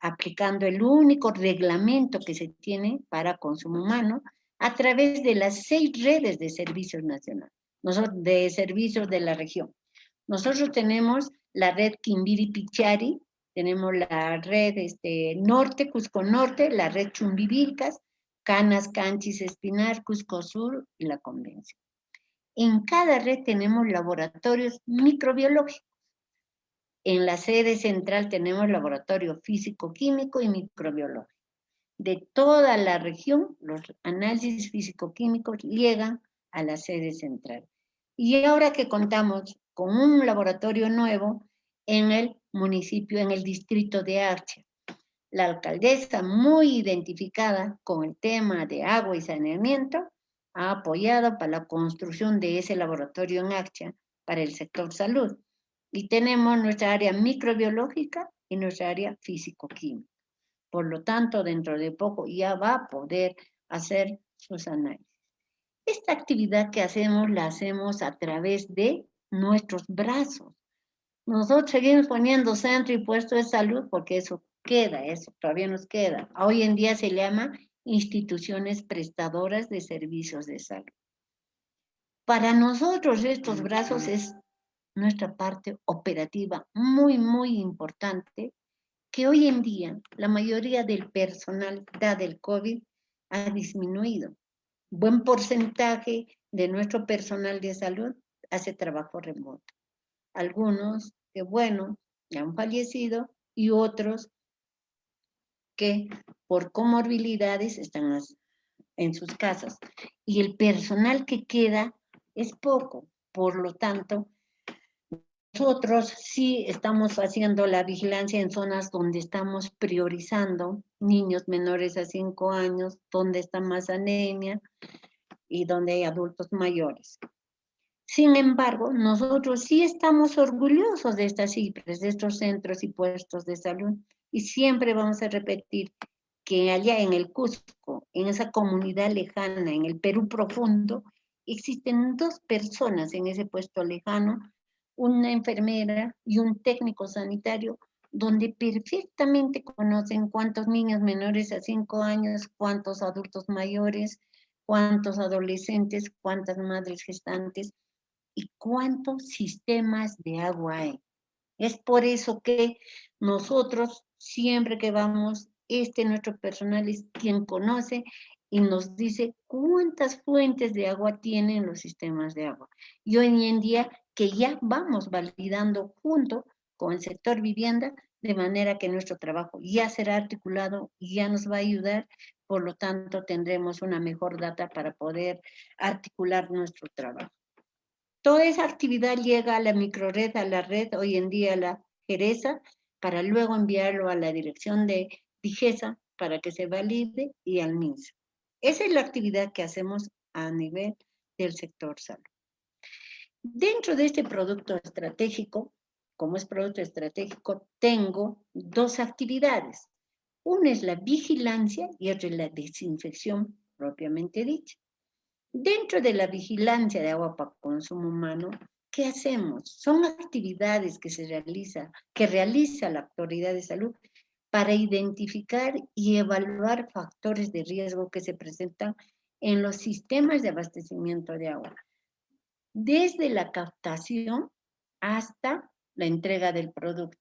aplicando el único reglamento que se tiene para consumo humano a través de las 6 redes de servicios nacionales, de servicios de la región. Nosotros tenemos la red Quimbiri-Pichari, tenemos la red Norte, Cusco Norte, la red Chumbivilcas, Canas, Canchis, Espinar, Cusco Sur y la Convención. En cada red tenemos laboratorios microbiológicos. En la sede central tenemos laboratorio físico-químico y microbiológico. De toda la región, los análisis físico-químicos llegan a la sede central. Y ahora que contamos con un laboratorio nuevo en el municipio, en el distrito de Archa, la alcaldesa, muy identificada con el tema de agua y saneamiento, ha apoyado para la construcción de ese laboratorio en Archa para el sector salud. Y tenemos nuestra área microbiológica y nuestra área físico-química. Por lo tanto, dentro de poco ya va a poder hacer sus análisis. Esta actividad que hacemos, la hacemos a través de nuestros brazos. Nosotros seguimos poniendo centro y puesto de salud porque eso queda, eso todavía nos queda. Hoy en día se llama instituciones prestadoras de servicios de salud. Para nosotros estos brazos es nuestra parte operativa muy, muy importante, que hoy en día la mayoría del personal del COVID ha disminuido. Buen porcentaje de nuestro personal de salud hace trabajo remoto. Algunos que, bueno, ya han fallecido y otros que por comorbilidades están en sus casas. Y el personal que queda es poco. Por lo tanto, Nosotros sí estamos haciendo la vigilancia en zonas donde estamos priorizando niños menores a 5 años, donde está más anemia y donde hay adultos mayores. Sin embargo, nosotros sí estamos orgullosos de estas cifras, de estos centros y puestos de salud, y siempre vamos a repetir que allá en el Cusco, en esa comunidad lejana, en el Perú profundo, existen 2 personas en ese puesto lejano, una enfermera y un técnico sanitario, donde perfectamente conocen cuántos niños menores a 5 años, cuántos adultos mayores, cuántos adolescentes, cuántas madres gestantes, y cuántos sistemas de agua hay. Es por eso que nosotros, siempre que vamos, nuestro personal es quien conoce y nos dice cuántas fuentes de agua tienen los sistemas de agua. Y hoy en día que ya vamos validando junto con el sector vivienda, de manera que nuestro trabajo ya será articulado y ya nos va a ayudar, por lo tanto tendremos una mejor data para poder articular nuestro trabajo. Toda esa actividad llega a la microred, a la red, hoy en día a la Geresa, para luego enviarlo a la dirección de Digesa para que se valide y al MINSA. Esa es la actividad que hacemos a nivel del sector salud. Dentro de este producto estratégico, como es producto estratégico, tengo 2 actividades. Una es la vigilancia y otra es la desinfección propiamente dicha. Dentro de la vigilancia de agua para consumo humano, ¿qué hacemos? Son actividades que realiza la autoridad de salud para identificar y evaluar factores de riesgo que se presentan en los sistemas de abastecimiento de agua, desde la captación hasta la entrega del producto.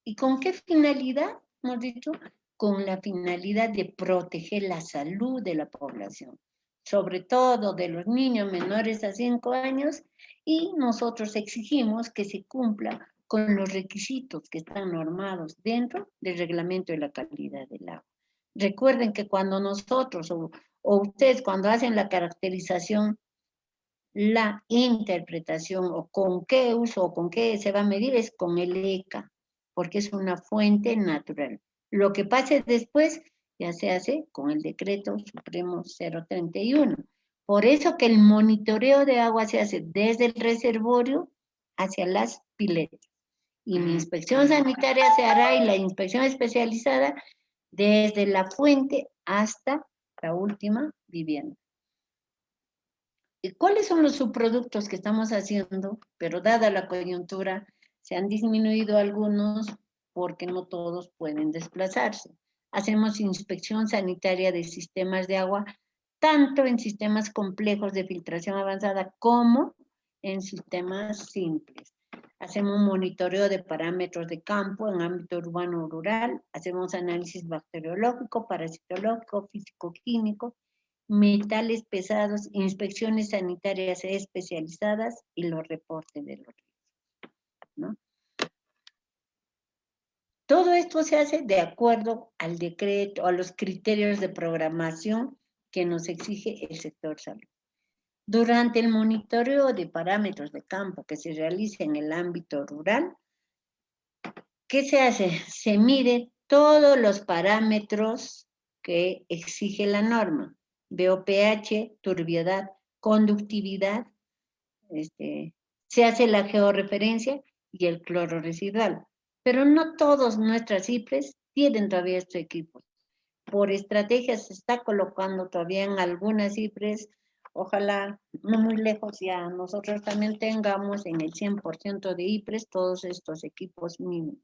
¿Y con qué finalidad? Hemos dicho, con la finalidad de proteger la salud de la población, sobre todo de los niños menores a 5 años, y nosotros exigimos que se cumpla con los requisitos que están normados dentro del reglamento de la calidad del agua. Recuerden que cuando nosotros o ustedes cuando hacen la caracterización, la interpretación o con qué uso o con qué se va a medir es con el ECA, porque es una fuente natural. Lo que pase después ya se hace con el decreto supremo 031. Por eso que el monitoreo de agua se hace desde el reservorio hacia las piletas. Y mi inspección sanitaria se hará y la inspección especializada desde la fuente hasta la última vivienda. ¿Cuáles son los subproductos que estamos haciendo? Pero dada la coyuntura, se han disminuido algunos porque no todos pueden desplazarse. Hacemos inspección sanitaria de sistemas de agua, tanto en sistemas complejos de filtración avanzada como en sistemas simples. Hacemos un monitoreo de parámetros de campo en ámbito urbano o rural, hacemos análisis bacteriológico, parasitológico, físico-químico, metales pesados, inspecciones sanitarias especializadas y los reportes de los riesgos, ¿no? Todo esto se hace de acuerdo al decreto, a los criterios de programación que nos exige el sector salud. Durante el monitoreo de parámetros de campo que se realiza en el ámbito rural, ¿qué se hace? Se mide todos los parámetros que exige la norma. BOPH, turbiedad, conductividad, se hace la georreferencia y el cloro residual. Pero no todos nuestras IPRES tienen todavía estos equipos. Por estrategia se está colocando todavía en algunas IPRES, ojalá no muy lejos ya nosotros también tengamos en el 100% de IPRES todos estos equipos mínimos.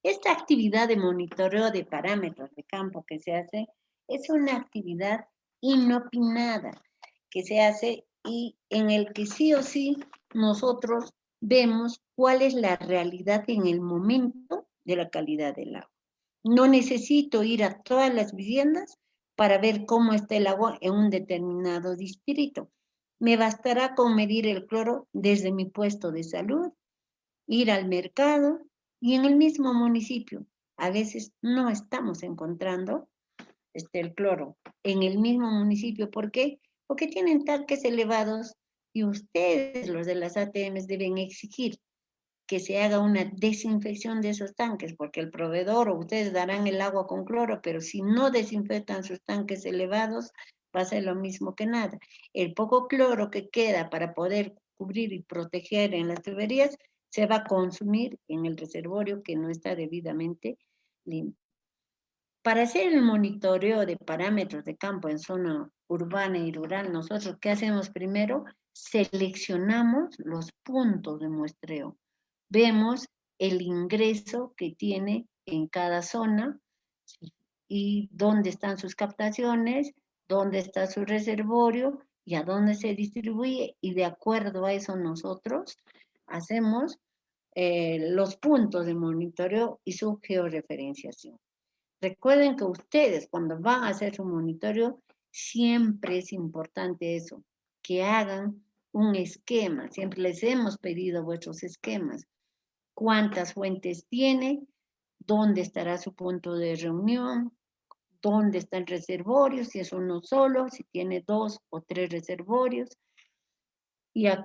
Esta actividad de monitoreo de parámetros de campo que se hace es una actividad inopinada que se hace y en el que sí o sí nosotros vemos cuál es la realidad en el momento de la calidad del agua. No necesito ir a todas las viviendas para ver cómo está el agua en un determinado distrito. Me bastará con medir el cloro desde mi puesto de salud, ir al mercado y en el mismo municipio. A veces no estamos encontrando el cloro en el mismo municipio. ¿Por qué? Porque tienen tanques elevados Y ustedes, los de las ATMs, deben exigir que se haga una desinfección de esos tanques, porque el proveedor o ustedes darán el agua con cloro, pero si no desinfectan sus tanques elevados, va a ser lo mismo que nada. El poco cloro que queda para poder cubrir y proteger en las tuberías se va a consumir en el reservorio que no está debidamente limpio. Para hacer el monitoreo de parámetros de campo en zona urbana y rural, nosotros, ¿qué hacemos primero? Seleccionamos los puntos de muestreo. Vemos el ingreso que tiene en cada zona y dónde están sus captaciones, dónde está su reservorio y a dónde se distribuye, y de acuerdo a eso nosotros hacemos los puntos de monitoreo y su georreferenciación. Recuerden que ustedes cuando van a hacer su monitoreo, siempre es importante eso, que hagan un esquema. Siempre les hemos pedido vuestros esquemas. ¿Cuántas fuentes tiene? ¿Dónde estará su punto de reunión? ¿Dónde está el reservorio? Si es uno solo, si tiene 2 o 3 reservorios. ¿Y a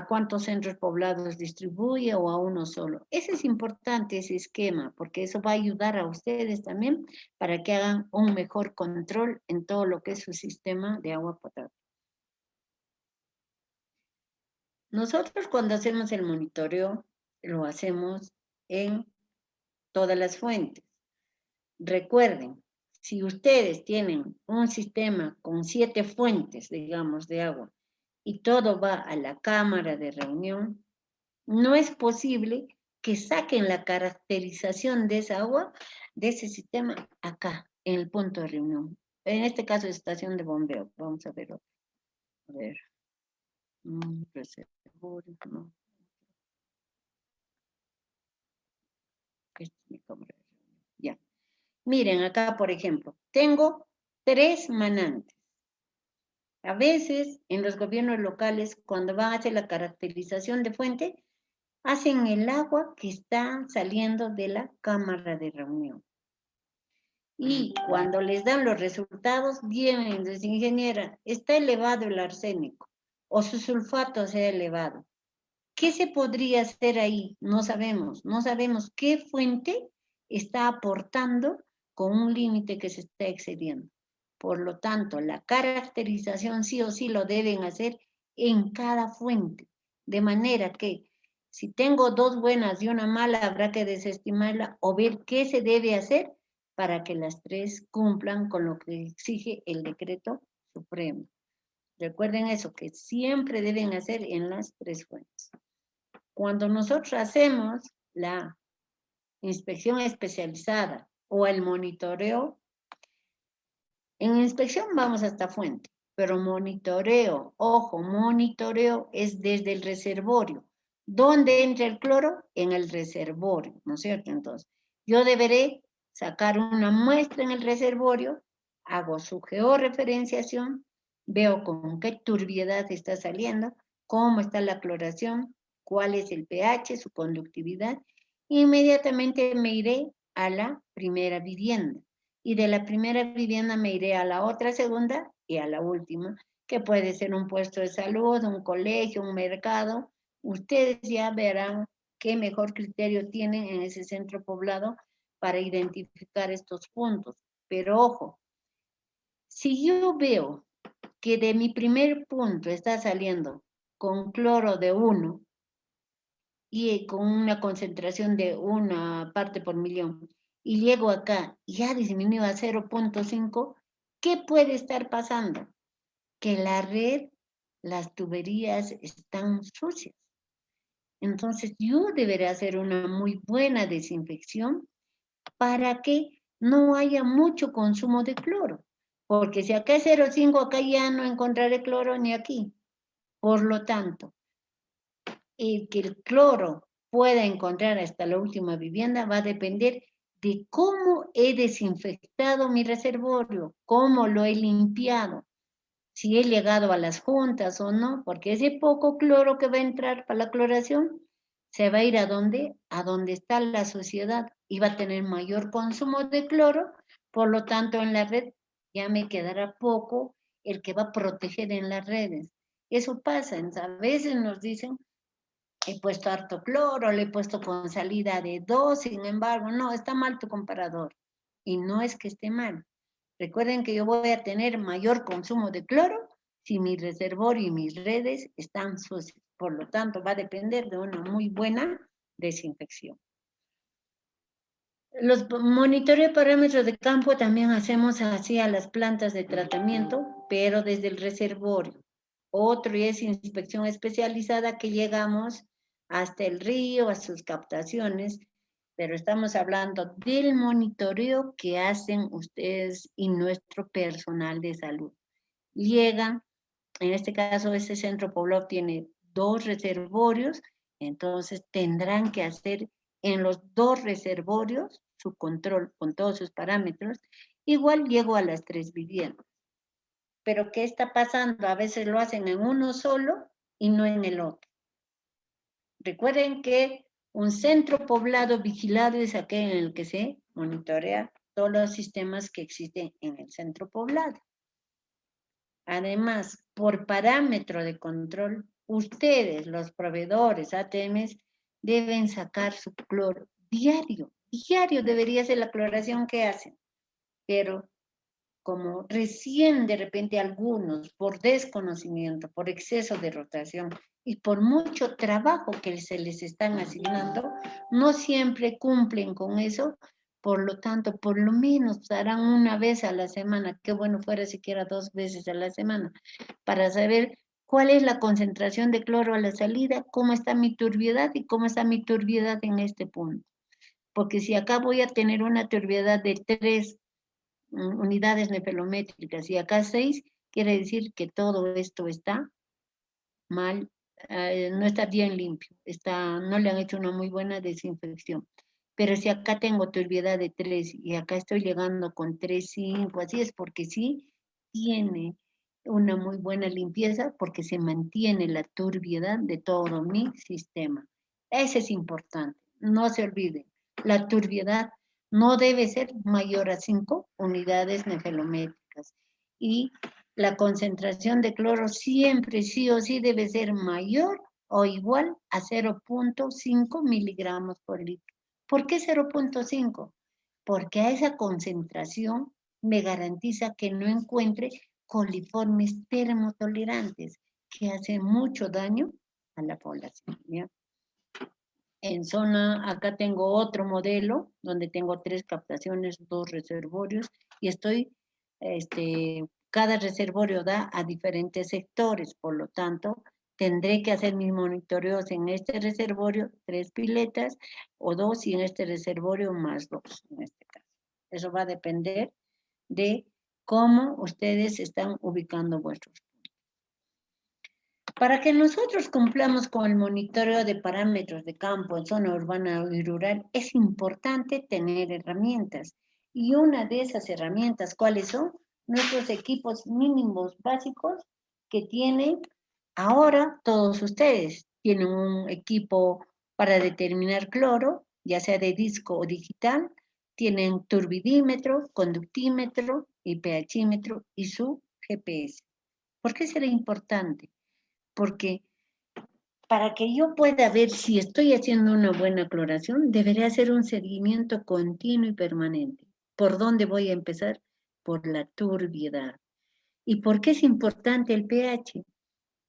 cuántos centros poblados distribuye o a uno solo? Ese es importante, ese esquema, porque eso va a ayudar a ustedes también para que hagan un mejor control en todo lo que es su sistema de agua potable. Nosotros cuando hacemos el monitoreo, lo hacemos en todas las fuentes. Recuerden, si ustedes tienen un sistema con 7 fuentes, digamos, de agua, y todo va a la cámara de reunión, no es posible que saquen la caracterización de esa agua, de ese sistema, acá, en el punto de reunión. En este caso, estación de bombeo. Vamos a ver otro. A ver. Reservorio, no. Ya. Miren, acá, por ejemplo, tengo 3 manantes. A veces, en los gobiernos locales, cuando van a hacer la caracterización de fuente, hacen el agua que está saliendo de la cámara de reunión. Y cuando les dan los resultados, vienen, les ingeniera, está elevado el arsénico, o su sulfato se ha elevado. ¿Qué se podría hacer ahí? No sabemos. No sabemos qué fuente está aportando con un límite que se está excediendo. Por lo tanto, la caracterización sí o sí lo deben hacer en cada fuente. De manera que si tengo 2 buenas y una mala, habrá que desestimarla o ver qué se debe hacer para que las 3 cumplan con lo que exige el decreto supremo. Recuerden eso, que siempre deben hacer en las 3 fuentes. Cuando nosotros hacemos la inspección especializada o el monitoreo, en inspección vamos hasta fuente, pero monitoreo, ojo, monitoreo es desde el reservorio. ¿Dónde entra el cloro? En el reservorio, ¿no es cierto? Entonces, yo deberé sacar una muestra en el reservorio, hago su georreferenciación, veo con qué turbiedad está saliendo, cómo está la cloración, cuál es el pH, su conductividad, inmediatamente me iré a la primera vivienda. Y de la primera vivienda me iré a la otra segunda y a la última, que puede ser un puesto de salud, un colegio, un mercado. Ustedes ya verán qué mejor criterio tienen en ese centro poblado para identificar estos puntos. Pero ojo, si yo veo que de mi primer punto está saliendo con cloro de 1 y con una concentración de 1 parte por millón, y llego acá y ya disminuyó a 0.5, ¿qué puede estar pasando? Que la red, las tuberías están sucias. Entonces yo deberé hacer una muy buena desinfección para que no haya mucho consumo de cloro. Porque si acá es 0.5, acá ya no encontraré cloro ni aquí. Por lo tanto, el que el cloro pueda encontrar hasta la última vivienda va a depender de cómo he desinfectado mi reservorio, cómo lo he limpiado, si he llegado a las juntas o no, porque ese poco cloro que va a entrar para la cloración se va a ir a dónde está la suciedad y va a tener mayor consumo de cloro, por lo tanto en la red ya me quedará poco el que va a proteger en las redes. Eso pasa, a veces nos dicen, he puesto harto cloro, le he puesto con salida de 2, sin embargo, no, está mal tu comparador. Y no es que esté mal. Recuerden que yo voy a tener mayor consumo de cloro si mi reservorio y mis redes están sucias. Por lo tanto, va a depender de una muy buena desinfección. Los monitoreo de parámetros de campo también hacemos así a las plantas de tratamiento, pero desde el reservorio. Otro es inspección especializada que llegamos hasta el río, a sus captaciones, pero estamos hablando del monitoreo que hacen ustedes y nuestro personal de salud. Llegan, en este caso este centro poblado tiene 2 reservorios, entonces tendrán que hacer en los 2 reservorios su control con todos sus parámetros. Igual llego a las 3 viviendas. Pero ¿qué está pasando? A veces lo hacen en uno solo y no en el otro. Recuerden que un centro poblado vigilado es aquel en el que se monitorea todos los sistemas que existen en el centro poblado. Además, por parámetro de control, ustedes, los proveedores ATMs, deben sacar su cloro diario. Diario debería ser la cloración que hacen. Pero como recién de repente algunos, por desconocimiento, por exceso de rotación y por mucho trabajo que se les están asignando, no siempre cumplen con eso. Por lo tanto, por lo menos harán una vez a la semana, qué bueno fuera siquiera 2 veces a la semana, para saber cuál es la concentración de cloro a la salida, cómo está mi turbiedad y cómo está mi turbiedad en este punto. Porque si acá voy a tener una turbiedad de 3 unidades nefelométricas y acá 6, quiere decir que todo esto está mal, no está bien limpio, no le han hecho una muy buena desinfección. Pero si acá tengo turbiedad de 3 y acá estoy llegando con 3, 5, así es porque sí tiene una muy buena limpieza porque se mantiene la turbiedad de todo mi sistema. Eso es importante, no se olviden, la turbiedad no debe ser mayor a 5 unidades nefelométricas y la concentración de cloro siempre sí o sí debe ser mayor o igual a 0.5 miligramos por litro. ¿Por qué 0.5? Porque a esa concentración me garantiza que no encuentre coliformes termotolerantes que hacen mucho daño a la población. ¿Ya? En zona, acá tengo otro modelo donde tengo 3 captaciones, 2 reservorios y estoy, cada reservorio da a diferentes sectores, por lo tanto, tendré que hacer mis monitoreos en este reservorio, 3 piletas o 2 y en este reservorio más 2 en este caso. Eso va a depender de cómo ustedes están ubicando vuestros. Para que nosotros cumplamos con el monitoreo de parámetros de campo en zona urbana y rural, es importante tener herramientas. Y una de esas herramientas, ¿cuáles son? Nuestros equipos mínimos básicos que tienen ahora todos ustedes. Tienen un equipo para determinar cloro, ya sea de disco o digital. Tienen turbidímetro, conductímetro y pHímetro y su GPS. ¿Por qué será importante? Porque para que yo pueda ver si estoy haciendo una buena cloración, deberé hacer un seguimiento continuo y permanente. ¿Por dónde voy a empezar? Por la turbiedad. ¿Y por qué es importante el pH?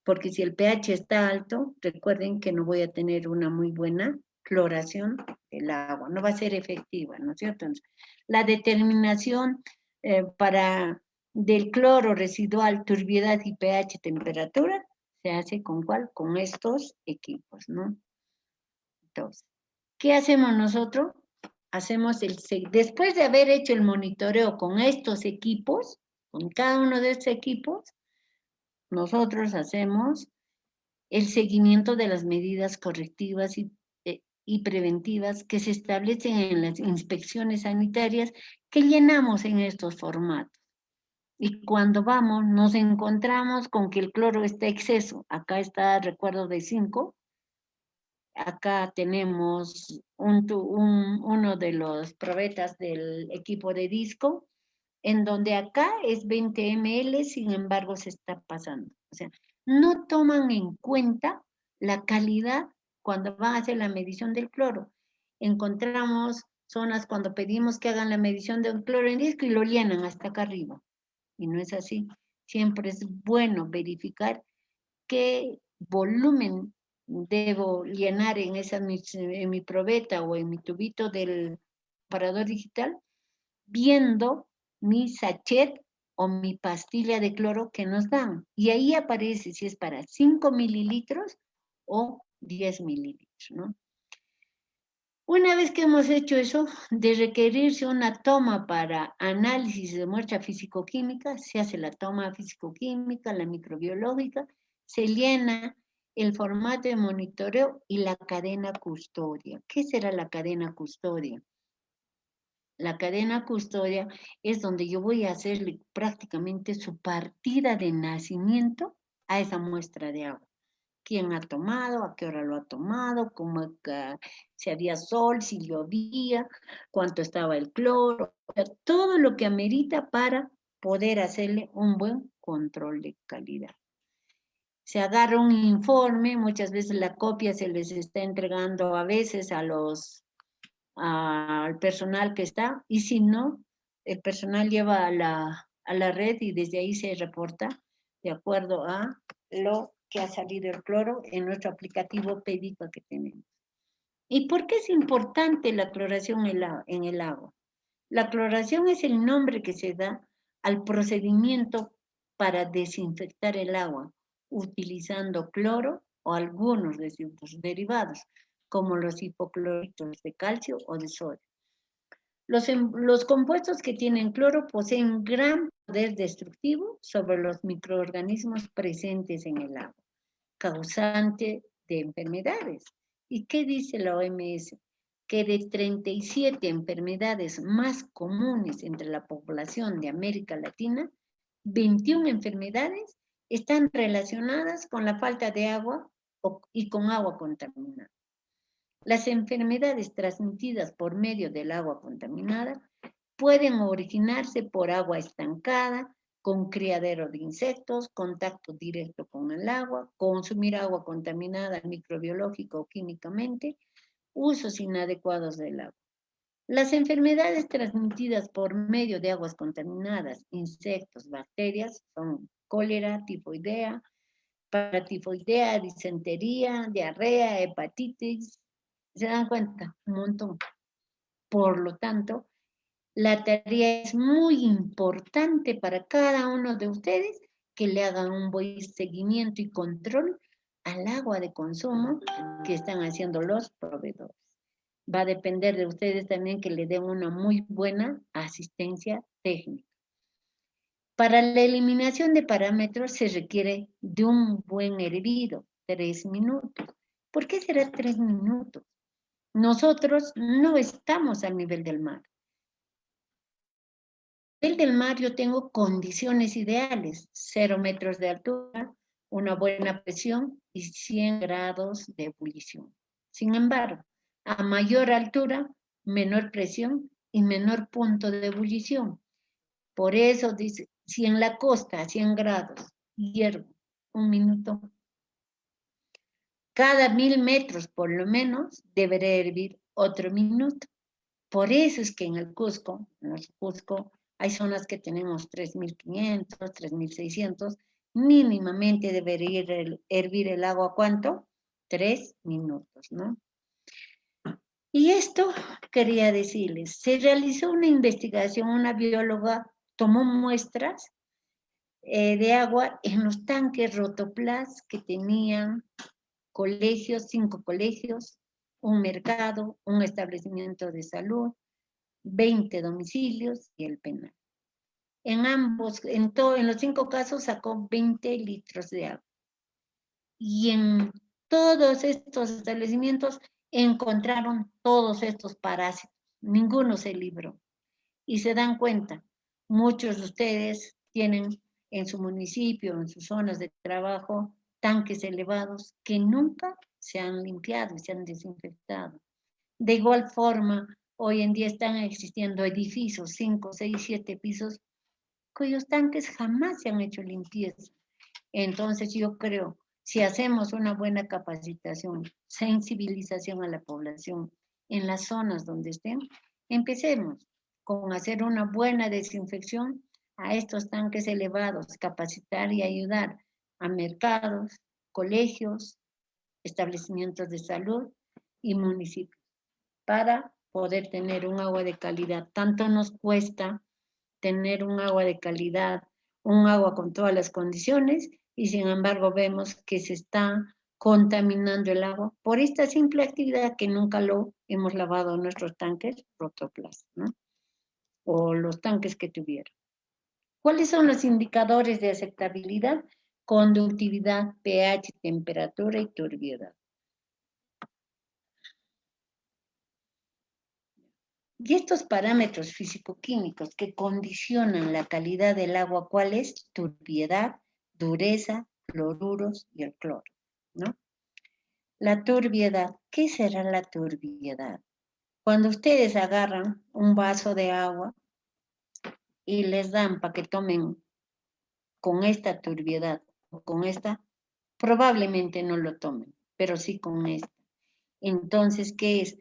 Porque si el pH está alto, recuerden que no voy a tener una muy buena cloración del agua, no va a ser efectiva, ¿no es cierto? Entonces, la determinación del cloro residual, turbiedad y pH temperatura se hace con ¿cuál? Con estos equipos, ¿no? Entonces, ¿qué hacemos nosotros? Después de haber hecho el monitoreo con estos equipos, con cada uno de estos equipos, nosotros hacemos el seguimiento de las medidas correctivas y preventivas que se establecen en las inspecciones sanitarias que llenamos en estos formatos. Y cuando vamos, nos encontramos con que el cloro está exceso. Acá está, recuerdo, de 5. Acá tenemos uno de los probetas del equipo de disco, en donde acá es 20 ml, sin embargo se está pasando. O sea, no toman en cuenta la calidad cuando van a hacer la medición del cloro. Encontramos zonas cuando pedimos que hagan la medición del cloro en disco y lo llenan hasta acá arriba. Y no es así. Siempre es bueno verificar qué volumen debo llenar en mi probeta o en mi tubito del comparador digital, viendo mi sachet o mi pastilla de cloro que nos dan. Y ahí aparece si es para 5 mililitros o 10 mililitros, ¿no? Una vez que hemos hecho eso, de requerirse una toma para análisis de muestra físico-química, se hace la toma físico-química, la microbiológica, se llena el formato de monitoreo y la cadena custodia. ¿Qué será la cadena custodia? La cadena custodia es donde yo voy a hacerle prácticamente su partida de nacimiento a esa muestra de agua. ¿Quién ha tomado? ¿A qué hora lo ha tomado? ¿Cómo, si había sol, si llovía? ¿Cuánto estaba el cloro? O sea, todo lo que amerita para poder hacerle un buen control de calidad. Se agarra un informe, muchas veces la copia se les está entregando a veces al personal que está, y si no, el personal lleva a la red y desde ahí se reporta de acuerdo a lo que ha salido el cloro en nuestro aplicativo PEDICA que tenemos. ¿Y por qué es importante la cloración en el agua? La cloración es el nombre que se da al procedimiento para desinfectar el agua, utilizando cloro o algunos de sus derivados, como los hipocloritos de calcio o de sodio. Los compuestos que tienen cloro poseen gran poder destructivo sobre los microorganismos presentes en el agua, causante de enfermedades. ¿Y qué dice la OMS? Que de 37 enfermedades más comunes entre la población de América Latina, 21 enfermedades están relacionadas con la falta de agua y con agua contaminada. Las enfermedades transmitidas por medio del agua contaminada pueden originarse por agua estancada, con criadero de insectos, contacto directo con el agua, consumir agua contaminada microbiológica o químicamente, usos inadecuados del agua. Las enfermedades transmitidas por medio de aguas contaminadas, insectos, bacterias, son cólera, tifoidea, paratifoidea, disentería, diarrea, hepatitis. ¿Se dan cuenta? Un montón. Por lo tanto, la tarea es muy importante para cada uno de ustedes que le hagan un buen seguimiento y control al agua de consumo que están haciendo los proveedores. Va a depender de ustedes también que le den una muy buena asistencia técnica. Para la eliminación de parámetros se requiere de un buen hervido, 3 minutos. ¿Por qué será 3 minutos? Nosotros no estamos al nivel del mar. Al nivel del mar yo tengo condiciones ideales, 0 metros de altura, una buena presión y 100 grados de ebullición. Sin embargo, a mayor altura, menor presión y menor punto de ebullición. Por eso dice, si en la costa a 100 grados hiervo 1 minuto, cada 1000 metros por lo menos deberá hervir otro minuto. Por eso es que en el Cusco, hay zonas que tenemos 3500, 3600, mínimamente debería hervir el agua, ¿cuánto? 3 minutos, ¿no? Y esto quería decirles, se realizó una investigación, una bióloga tomó muestras de agua en los tanques Rotoplas que tenían colegios, 5 colegios, un mercado, un establecimiento de salud, 20 domicilios y el penal. En los 5 casos sacó 20 litros de agua. Y en todos estos establecimientos encontraron todos estos parásitos. Ninguno se libró. Y se dan cuenta, muchos de ustedes tienen en su municipio, en sus zonas de trabajo, tanques elevados que nunca se han limpiado y se han desinfectado. De igual forma, hoy en día están existiendo edificios, 5, 6, 7 pisos, cuyos tanques jamás se han hecho limpieza. Entonces yo creo, si hacemos una buena capacitación, sensibilización a la población en las zonas donde estén, empecemos con hacer una buena desinfección a estos tanques elevados, capacitar y ayudar a mercados, colegios, establecimientos de salud y municipios para poder tener un agua de calidad. Tanto nos cuesta tener un agua de calidad, un agua con todas las condiciones, y sin embargo vemos que se está contaminando el agua por esta simple actividad que nunca lo hemos lavado nuestros tanques Rotoplas, ¿no? O los tanques que tuvieron. ¿Cuáles son los indicadores de aceptabilidad? Conductividad, pH, temperatura y turbiedad. Y estos parámetros físico-químicos que condicionan la calidad del agua, ¿cuál es? Turbiedad, dureza, cloruros y el cloro, ¿no? La turbiedad, ¿qué será la turbiedad? Cuando ustedes agarran un vaso de agua y les dan para que tomen con esta turbiedad o con esta, probablemente no lo tomen, pero sí con esta. Entonces, ¿qué es?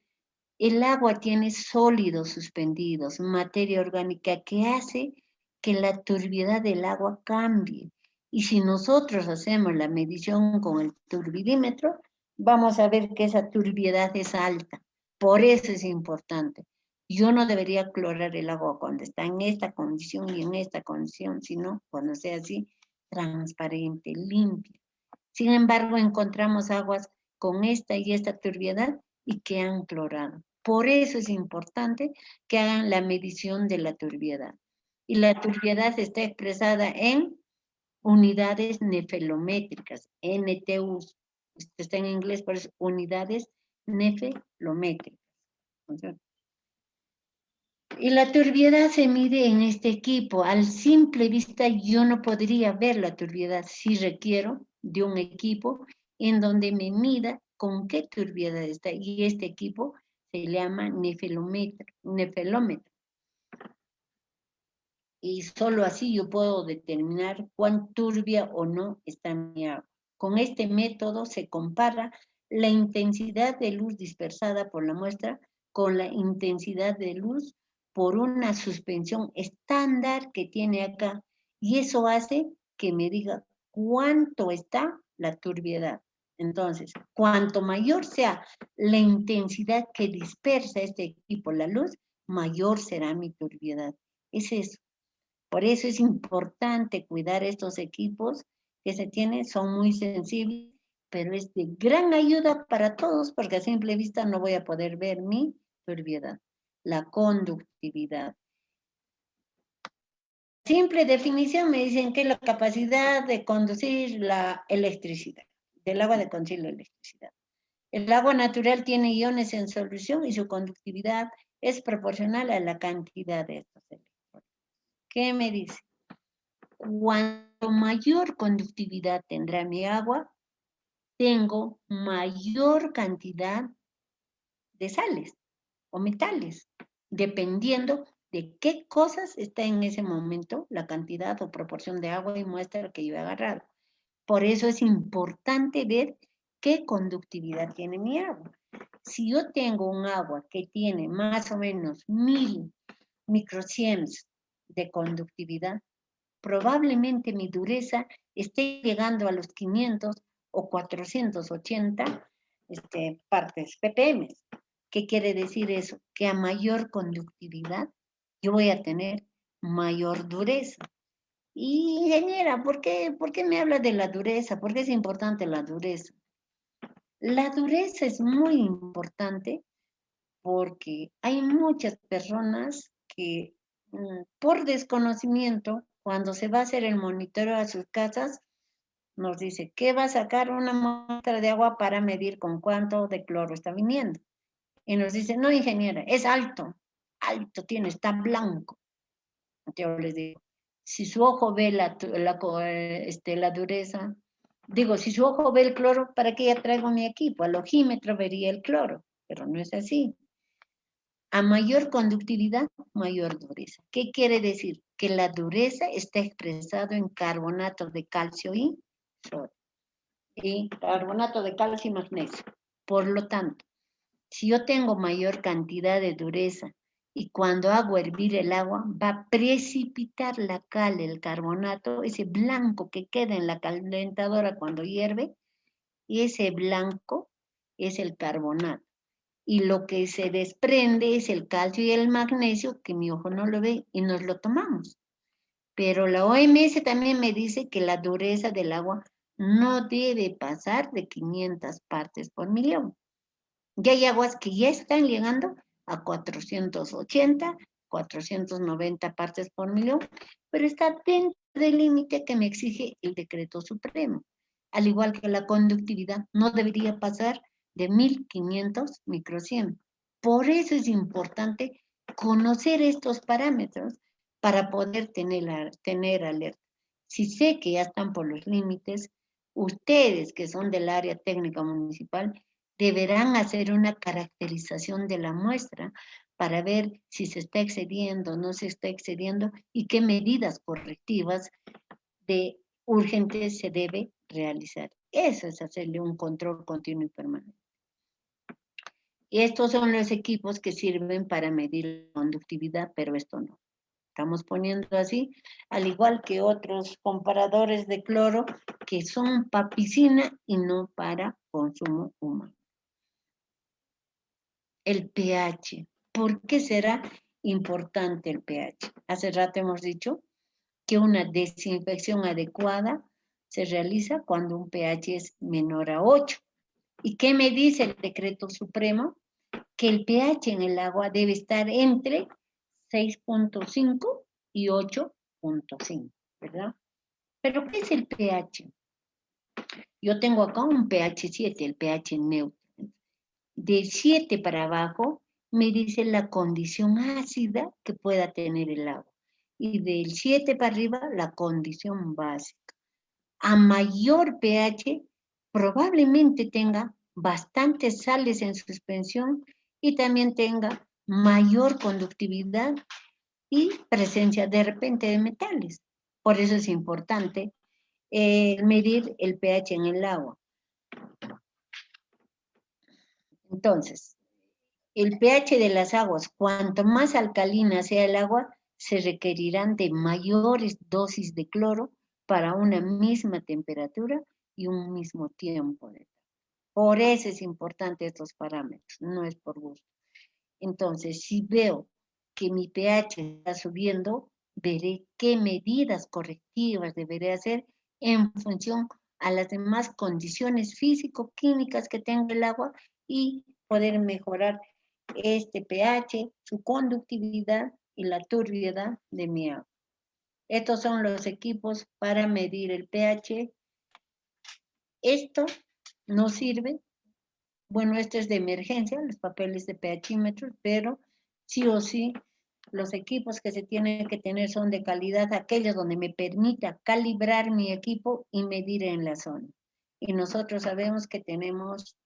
El agua tiene sólidos suspendidos, materia orgánica que hace que la turbiedad del agua cambie. Y si nosotros hacemos la medición con el turbidímetro, vamos a ver que esa turbiedad es alta. Por eso es importante. Yo no debería clorar el agua cuando está en esta condición y en esta condición, sino cuando sea así, transparente, limpia. Sin embargo, encontramos aguas con esta y esta turbiedad y que han clorado. Por eso es importante que hagan la medición de la turbiedad. Y la turbiedad está expresada en unidades nefelométricas, NTUs. Esto está en inglés, por eso unidades nefelométricas. Y la turbiedad se mide en este equipo. Al simple vista yo no podría ver la turbiedad si requiero de un equipo en donde me mida con qué turbiedad está. Y este equipo se llama nefelómetro. Y solo así yo puedo determinar cuán turbia o no está mi agua. Con este método se compara la intensidad de luz dispersada por la muestra con la intensidad de luz por una suspensión estándar que tiene acá. Y eso hace que me diga cuánto está la turbiedad. Entonces, cuanto mayor sea la intensidad que dispersa este equipo la luz, mayor será mi turbiedad. Es eso. Por eso es importante cuidar estos equipos que se tienen, son muy sensibles, pero es de gran ayuda para todos porque a simple vista no voy a poder ver mi turbiedad, la conductividad. Simple definición me dicen que es la capacidad de conducir la electricidad, del agua de conducir la electricidad. El agua natural tiene iones en solución y su conductividad es proporcional a la cantidad de estos electrones. ¿Qué me dice? Cuanto mayor conductividad tendrá mi agua, tengo mayor cantidad de sales o metales, dependiendo de qué cosas está en ese momento la cantidad o proporción de agua y muestra que yo he agarrado. Por eso es importante ver qué conductividad tiene mi agua. Si yo tengo un agua que tiene más o menos 1000 microsieverts de conductividad, probablemente mi dureza esté llegando a los 500 o 480 partes ppm. ¿Qué quiere decir eso? Que a mayor conductividad yo voy a tener mayor dureza. Y ingeniera, ¿por qué me habla de la dureza? ¿Por qué es importante la dureza? La dureza es muy importante porque hay muchas personas que por desconocimiento, cuando se va a hacer el monitoreo a sus casas, nos dice que va a sacar una muestra de agua para medir con cuánto de cloro está viniendo. Y nos dice, no, ingeniera, es alto tiene, está blanco. Yo les digo, si su ojo ve la dureza, digo, si su ojo ve el cloro, ¿para qué ya traigo mi equipo? Al ojímetro vería el cloro, pero no es así. A mayor conductividad, mayor dureza. ¿Qué quiere decir? Que la dureza está expresado en carbonato de calcio y sodio y carbonato de calcio y magnesio. Por lo tanto, si yo tengo mayor cantidad de dureza y cuando hago hervir el agua, va a precipitar la cal, el carbonato, ese blanco que queda en la calentadora cuando hierve, y ese blanco es el carbonato. Y lo que se desprende es el calcio y el magnesio, que mi ojo no lo ve, y nos lo tomamos. Pero la OMS también me dice que la dureza del agua no debe pasar de 500 partes por millón. Ya hay aguas que ya están llegando a 480, 490 partes por millón, pero está dentro del límite que me exige el decreto supremo. Al igual que la conductividad, no debería pasar de 1500 microsiemen. Por eso es importante conocer estos parámetros para poder tener alerta. Si sé que ya están por los límites, ustedes que son del área técnica municipal deberán hacer una caracterización de la muestra para ver si se está excediendo o no se está excediendo y qué medidas correctivas de urgentes se debe realizar. Eso es hacerle un control continuo y permanente. Y estos son los equipos que sirven para medir la conductividad, pero esto no. Estamos poniendo así, al igual que otros comparadores de cloro que son para piscina y no para consumo humano. El pH. ¿Por qué será importante el pH? Hace rato hemos dicho que una desinfección adecuada se realiza cuando un pH es menor a 8. ¿Y qué me dice el decreto supremo? Que el pH en el agua debe estar entre 6.5 y 8.5, ¿verdad? ¿Pero qué es el pH? Yo tengo acá un pH 7, el pH neutro. De 7 para abajo me dice la condición ácida que pueda tener el agua. Y del 7 para arriba, la condición básica. A mayor pH, probablemente tenga bastantes sales en suspensión y también tenga mayor conductividad y presencia de repente de metales. Por eso es importante medir el pH en el agua. Entonces, el pH de las aguas, cuanto más alcalina sea el agua, se requerirán de mayores dosis de cloro para una misma temperatura y un mismo tiempo. Por eso es importante estos parámetros, no es por gusto. Entonces, si veo que mi pH está subiendo, veré qué medidas correctivas deberé hacer en función a las demás condiciones físico-químicas que tenga el agua y poder mejorar este pH, su conductividad y la turbiedad de mi agua. Estos son los equipos para medir el pH. Esto no sirve. Bueno, esto es de emergencia, los papeles de pHímetros, pero sí o sí, los equipos que se tienen que tener son de calidad, aquellos donde me permita calibrar mi equipo y medir en la zona. Y nosotros sabemos que tenemos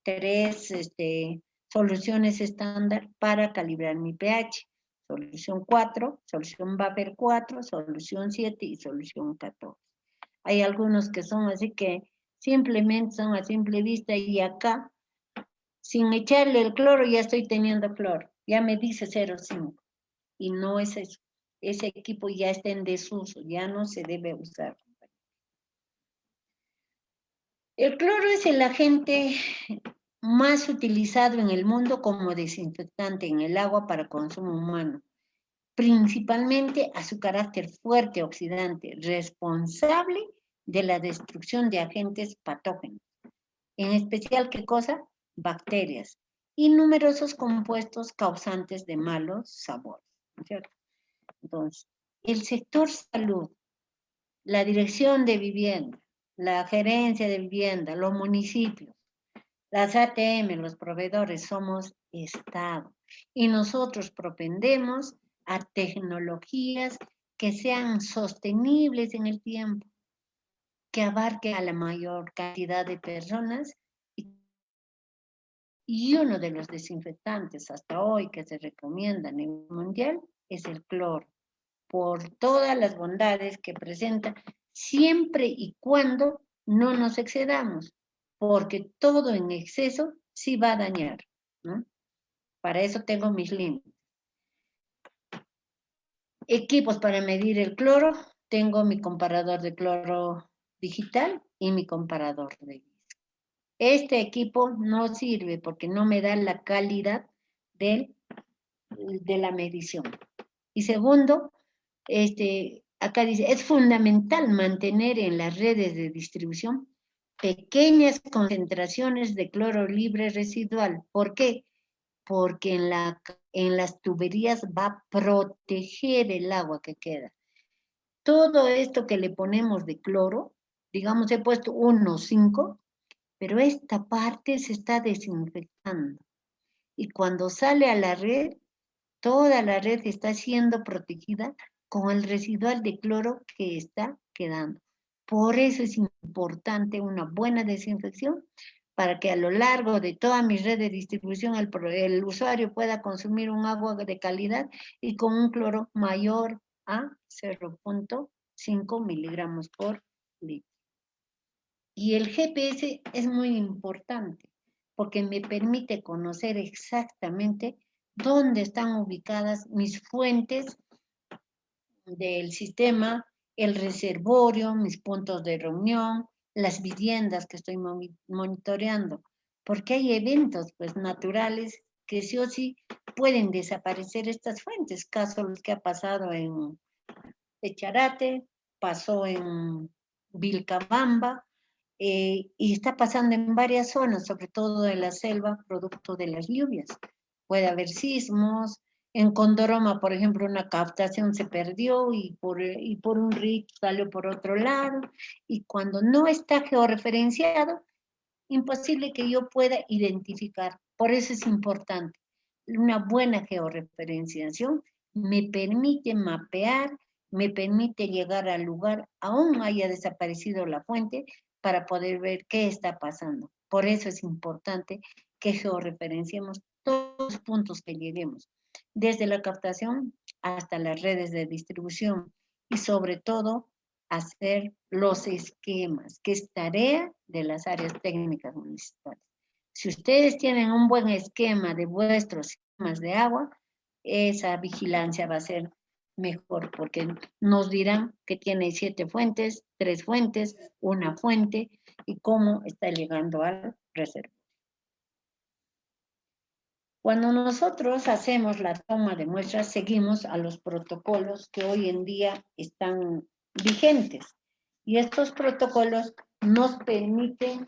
3 soluciones estándar para calibrar mi pH. Solución 4, solución Buffer 4, solución 7 y solución 14. Hay algunos que son así que simplemente son a simple vista y acá, sin echarle el cloro, ya estoy teniendo cloro. Ya me dice 0,5. Y no es eso. Ese equipo ya está en desuso, ya no se debe usar. El cloro es el agente más utilizado en el mundo como desinfectante en el agua para consumo humano, principalmente a su carácter fuerte oxidante, responsable de la destrucción de agentes patógenos, en especial, ¿qué cosa? Bacterias y numerosos compuestos causantes de malos sabores, ¿no es cierto? Entonces, el sector salud, la dirección de vivienda, la gerencia de vivienda, los municipios, las ATM, los proveedores, somos Estado. Y nosotros propendemos a tecnologías que sean sostenibles en el tiempo, que abarque a la mayor cantidad de personas. Y uno de los desinfectantes hasta hoy que se recomienda a nivel mundial es el cloro, por todas las bondades que presenta siempre y cuando no nos excedamos, porque todo en exceso sí va a dañar, ¿no? Para eso tengo mis límites. Equipos para medir el cloro, tengo mi comparador de cloro digital y mi comparador de disco. Este equipo no sirve porque no me da la calidad de la medición. Y segundo, acá dice, es fundamental mantener en las redes de distribución pequeñas concentraciones de cloro libre residual. ¿Por qué? Porque en las tuberías va a proteger el agua que queda. Todo esto que le ponemos de cloro, digamos, he puesto 1,5, pero esta parte se está desinfectando. Y cuando sale a la red, toda la red está siendo protegida con el residual de cloro que está quedando. Por eso es importante una buena desinfección para que a lo largo de toda mi red de distribución el usuario pueda consumir un agua de calidad y con un cloro mayor a 0,5 miligramos por litro. Y el GPS es muy importante porque me permite conocer exactamente dónde están ubicadas mis fuentes del sistema, el reservorio, mis puntos de reunión, las viviendas que estoy monitoreando, porque hay eventos pues naturales que sí o sí pueden desaparecer estas fuentes, caso los que ha pasado en Echarate, pasó en Vilcabamba, y está pasando en varias zonas, sobre todo en la selva, producto de las lluvias. Puede haber sismos. En Condoroma, por ejemplo, una captación se perdió y por un río salió por otro lado. Y cuando no está georreferenciado, imposible que yo pueda identificar. Por eso es importante. Una buena georreferenciación me permite mapear, me permite llegar al lugar, aún haya desaparecido la fuente, para poder ver qué está pasando. Por eso es importante que georreferenciemos todos los puntos que lleguemos, desde la captación hasta las redes de distribución y sobre todo hacer los esquemas, que es tarea de las áreas técnicas municipales. Si ustedes tienen un buen esquema de vuestros sistemas de agua, esa vigilancia va a ser mejor, porque nos dirán que tiene 7 fuentes, 3 fuentes, una fuente, y cómo está llegando al reservorio. Cuando nosotros hacemos la toma de muestras, seguimos a los protocolos que hoy en día están vigentes. Y estos protocolos nos permiten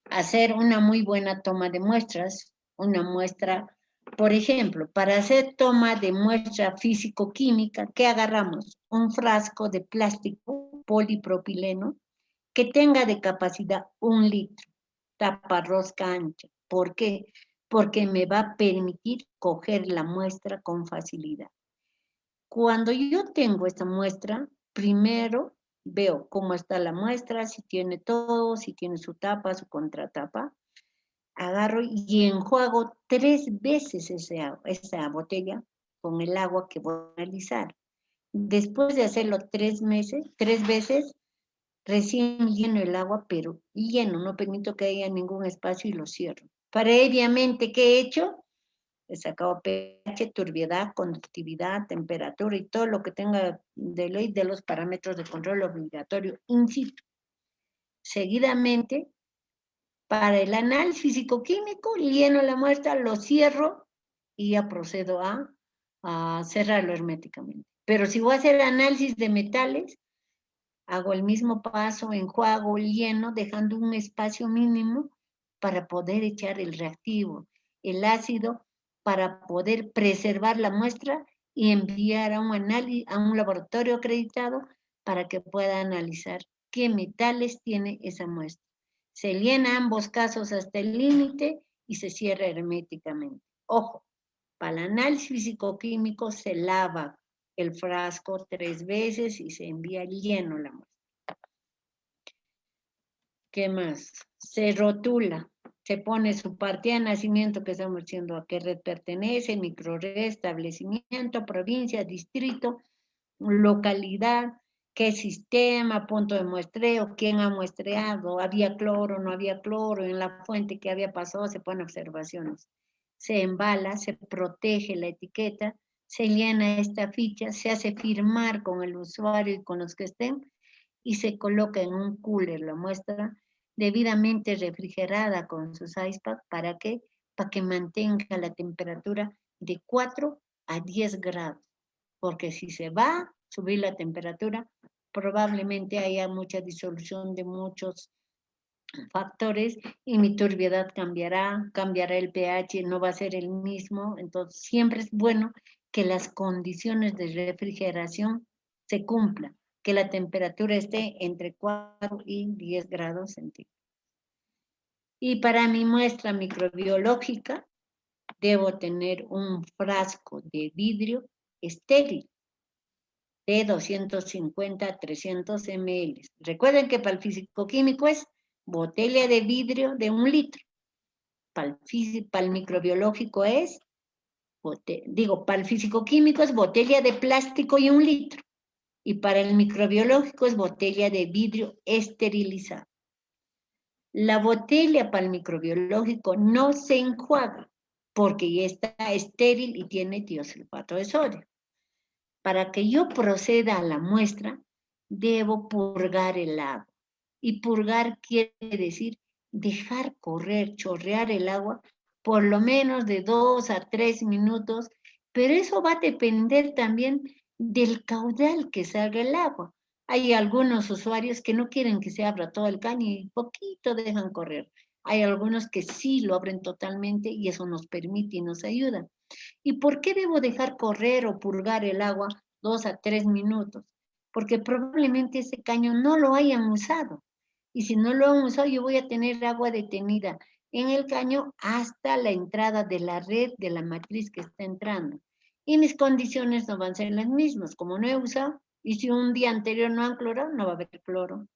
hacer una muy buena toma de muestras, una muestra, por ejemplo, para hacer toma de muestra físico-química, ¿qué agarramos? Un frasco de plástico polipropileno que tenga de capacidad 1 litro, tapa rosca ancha. ¿Por qué? Porque me va a permitir coger la muestra con facilidad. Cuando yo tengo esta muestra, primero veo cómo está la muestra, si tiene todo, si tiene su tapa, su contratapa. Agarro y enjuago 3 veces esa botella con el agua que voy a analizar. Después de hacerlo 3 veces, recién lleno el agua, pero lleno, no permito que haya ningún espacio y lo cierro. Previamente, ¿qué he hecho? He sacado pH, turbiedad, conductividad, temperatura y todo lo que tenga de ley de los parámetros de control obligatorio in situ. Seguidamente, para el análisis físico-químico, lleno la muestra, lo cierro y ya procedo a cerrarlo herméticamente. Pero si voy a hacer análisis de metales, hago el mismo paso, enjuago, lleno, dejando un espacio mínimo para poder echar el reactivo, el ácido, para poder preservar la muestra y enviar a un laboratorio acreditado para que pueda analizar qué metales tiene esa muestra. Se llena ambos casos hasta el límite y se cierra herméticamente. Ojo, para el análisis físico-químico se lava el frasco 3 veces y se envía lleno la muestra. ¿Qué más? Se rotula, se pone su partida de nacimiento, que estamos diciendo a qué red pertenece, microred, establecimiento, provincia, distrito, localidad, qué sistema, punto de muestreo, quién ha muestreado, había cloro, no había cloro, en la fuente que había pasado se ponen observaciones. Se embala, se protege la etiqueta, se llena esta ficha, se hace firmar con el usuario y con los que estén y se coloca en un cooler la muestra debidamente refrigerada con sus ice pack. ¿Para qué? Para que mantenga la temperatura de 4 a 10 grados. Porque si se va a subir la temperatura, probablemente haya mucha disolución de muchos factores y mi turbiedad cambiará el pH, no va a ser el mismo. Entonces, siempre es bueno que las condiciones de refrigeración se cumplan, que la temperatura esté entre 4 y 10 grados centígrados. Y para mi muestra microbiológica, debo tener un frasco de vidrio estéril de 250 a 300 ml. Recuerden que para el físico-químico es botella de vidrio de 1 litro. Para el microbiológico es, para el físico-químico es botella de plástico y 1 litro. Y para el microbiológico es botella de vidrio esterilizado. La botella para el microbiológico no se enjuaga porque ya está estéril y tiene tiosulfato de sodio. Para que yo proceda a la muestra, debo purgar el agua. Y purgar quiere decir dejar correr, chorrear el agua por lo menos de 2 a 3 minutos, pero eso va a depender también del caudal que salga el agua. Hay algunos usuarios que no quieren que se abra todo el caño y poquito dejan correr. Hay algunos que sí lo abren totalmente y eso nos permite y nos ayuda. ¿Y por qué debo dejar correr o purgar el agua 2 a 3 minutos? Porque probablemente ese caño no lo hayan usado. Y si no lo han usado, yo voy a tener agua detenida en el caño hasta la entrada de la red de la matriz que está entrando. Y mis condiciones no van a ser las mismas. Como no he usado, y si un día anterior no han clorado, no va a haber cloro.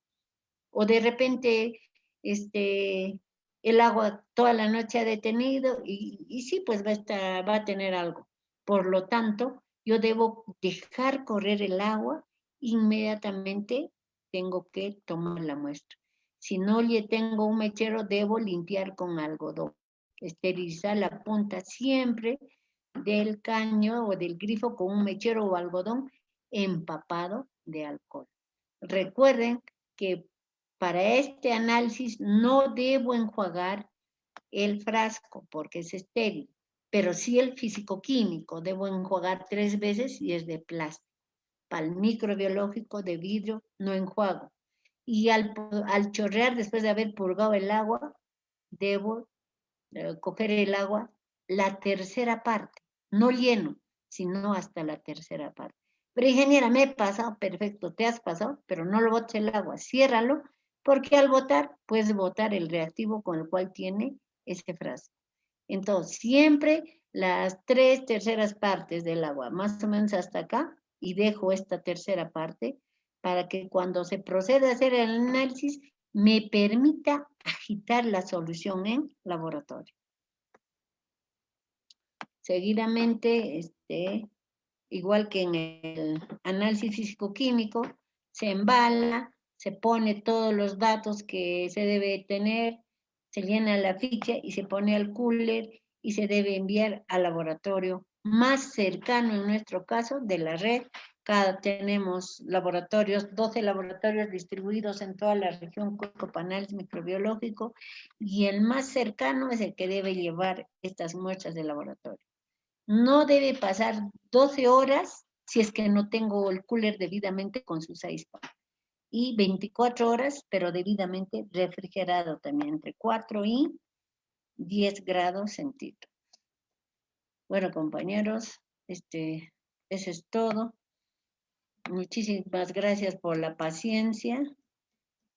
O de repente, el agua toda la noche ha detenido y sí, pues va a tener algo. Por lo tanto, yo debo dejar correr el agua, inmediatamente tengo que tomar la muestra. Si no le tengo un mechero, debo limpiar con algodón. Esterilizar la punta siempre del caño o del grifo con un mechero o algodón empapado de alcohol. Recuerden que para este análisis no debo enjuagar el frasco porque es estéril, pero sí el físico-químico debo enjuagar 3 veces y es de plástico. Para el microbiológico de vidrio no enjuago. Y al chorrear, después de haber purgado el agua, debo coger el agua la tercera parte, no lleno, sino hasta la tercera parte. Pero ingeniera, me he pasado, perfecto, te has pasado, pero no lo botes el agua, ciérralo, porque al botar, puedes botar el reactivo con el cual tiene ese frasco. Entonces, siempre las 3/3 partes del agua, más o menos hasta acá, y dejo esta tercera parte para que cuando se proceda a hacer el análisis, me permita agitar la solución en laboratorio. Seguidamente, igual que en el análisis físico-químico, se embala, se pone todos los datos que se debe tener, se llena la ficha y se pone al cooler y se debe enviar al laboratorio más cercano, en nuestro caso, de la red. Tenemos laboratorios, 12 laboratorios distribuidos en toda la región para análisis microbiológico y el más cercano es el que debe llevar estas muestras de laboratorio. No debe pasar 12 horas si es que no tengo el cooler debidamente con sus 6 pack. Y 24 horas, pero debidamente refrigerado también, entre 4 y 10 grados centígrados. Bueno, compañeros, eso es todo. Muchísimas gracias por la paciencia.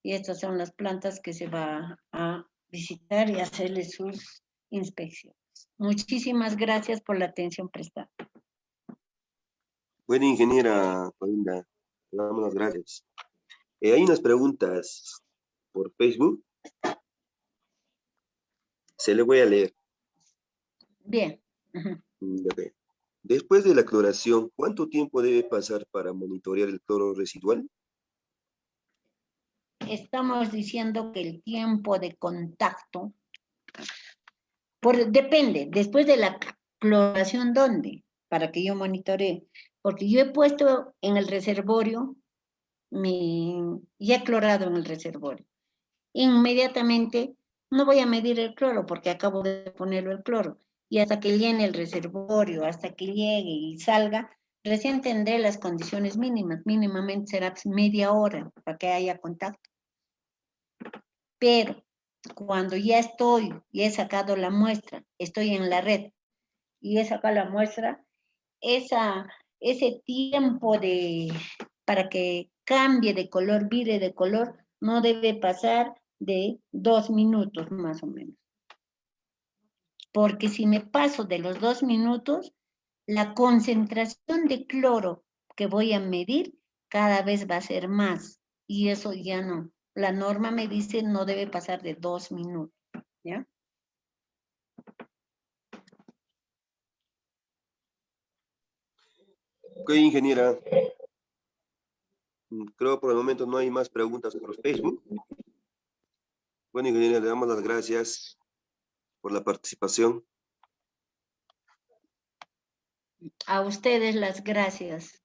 Y estas son las plantas que se va a visitar y hacerles sus inspecciones. Muchísimas gracias por la atención prestada. Bueno, ingeniera Colinda, le damos las gracias. Hay unas preguntas por Facebook. Se le voy a leer. Bien. Ya ve. Después de la cloración, ¿cuánto tiempo debe pasar para monitorear el cloro residual? Estamos diciendo que el tiempo de contacto, depende, después de la cloración, ¿dónde? Para que yo monitoree. Porque yo he puesto en el reservorio, ya he clorado en el reservorio. Inmediatamente no voy a medir el cloro porque acabo de ponerlo el cloro. Y hasta que llene el reservorio, hasta que llegue y salga, recién tendré las condiciones mínimas. Mínimamente será media hora para que haya contacto. Pero cuando ya he sacado la muestra, estoy en la red y he sacado la muestra, ese tiempo para que cambie de color, vire de color, no debe pasar de 2 minutos más o menos. Porque si me paso de los 2 minutos, la concentración de cloro que voy a medir cada vez va a ser más. Y eso ya no. La norma me dice no debe pasar de 2 minutos. ¿Ya? Ok, ingeniera. Creo por el momento no hay más preguntas por Facebook. Bueno, ingeniera, le damos las gracias por la participación. A ustedes las gracias.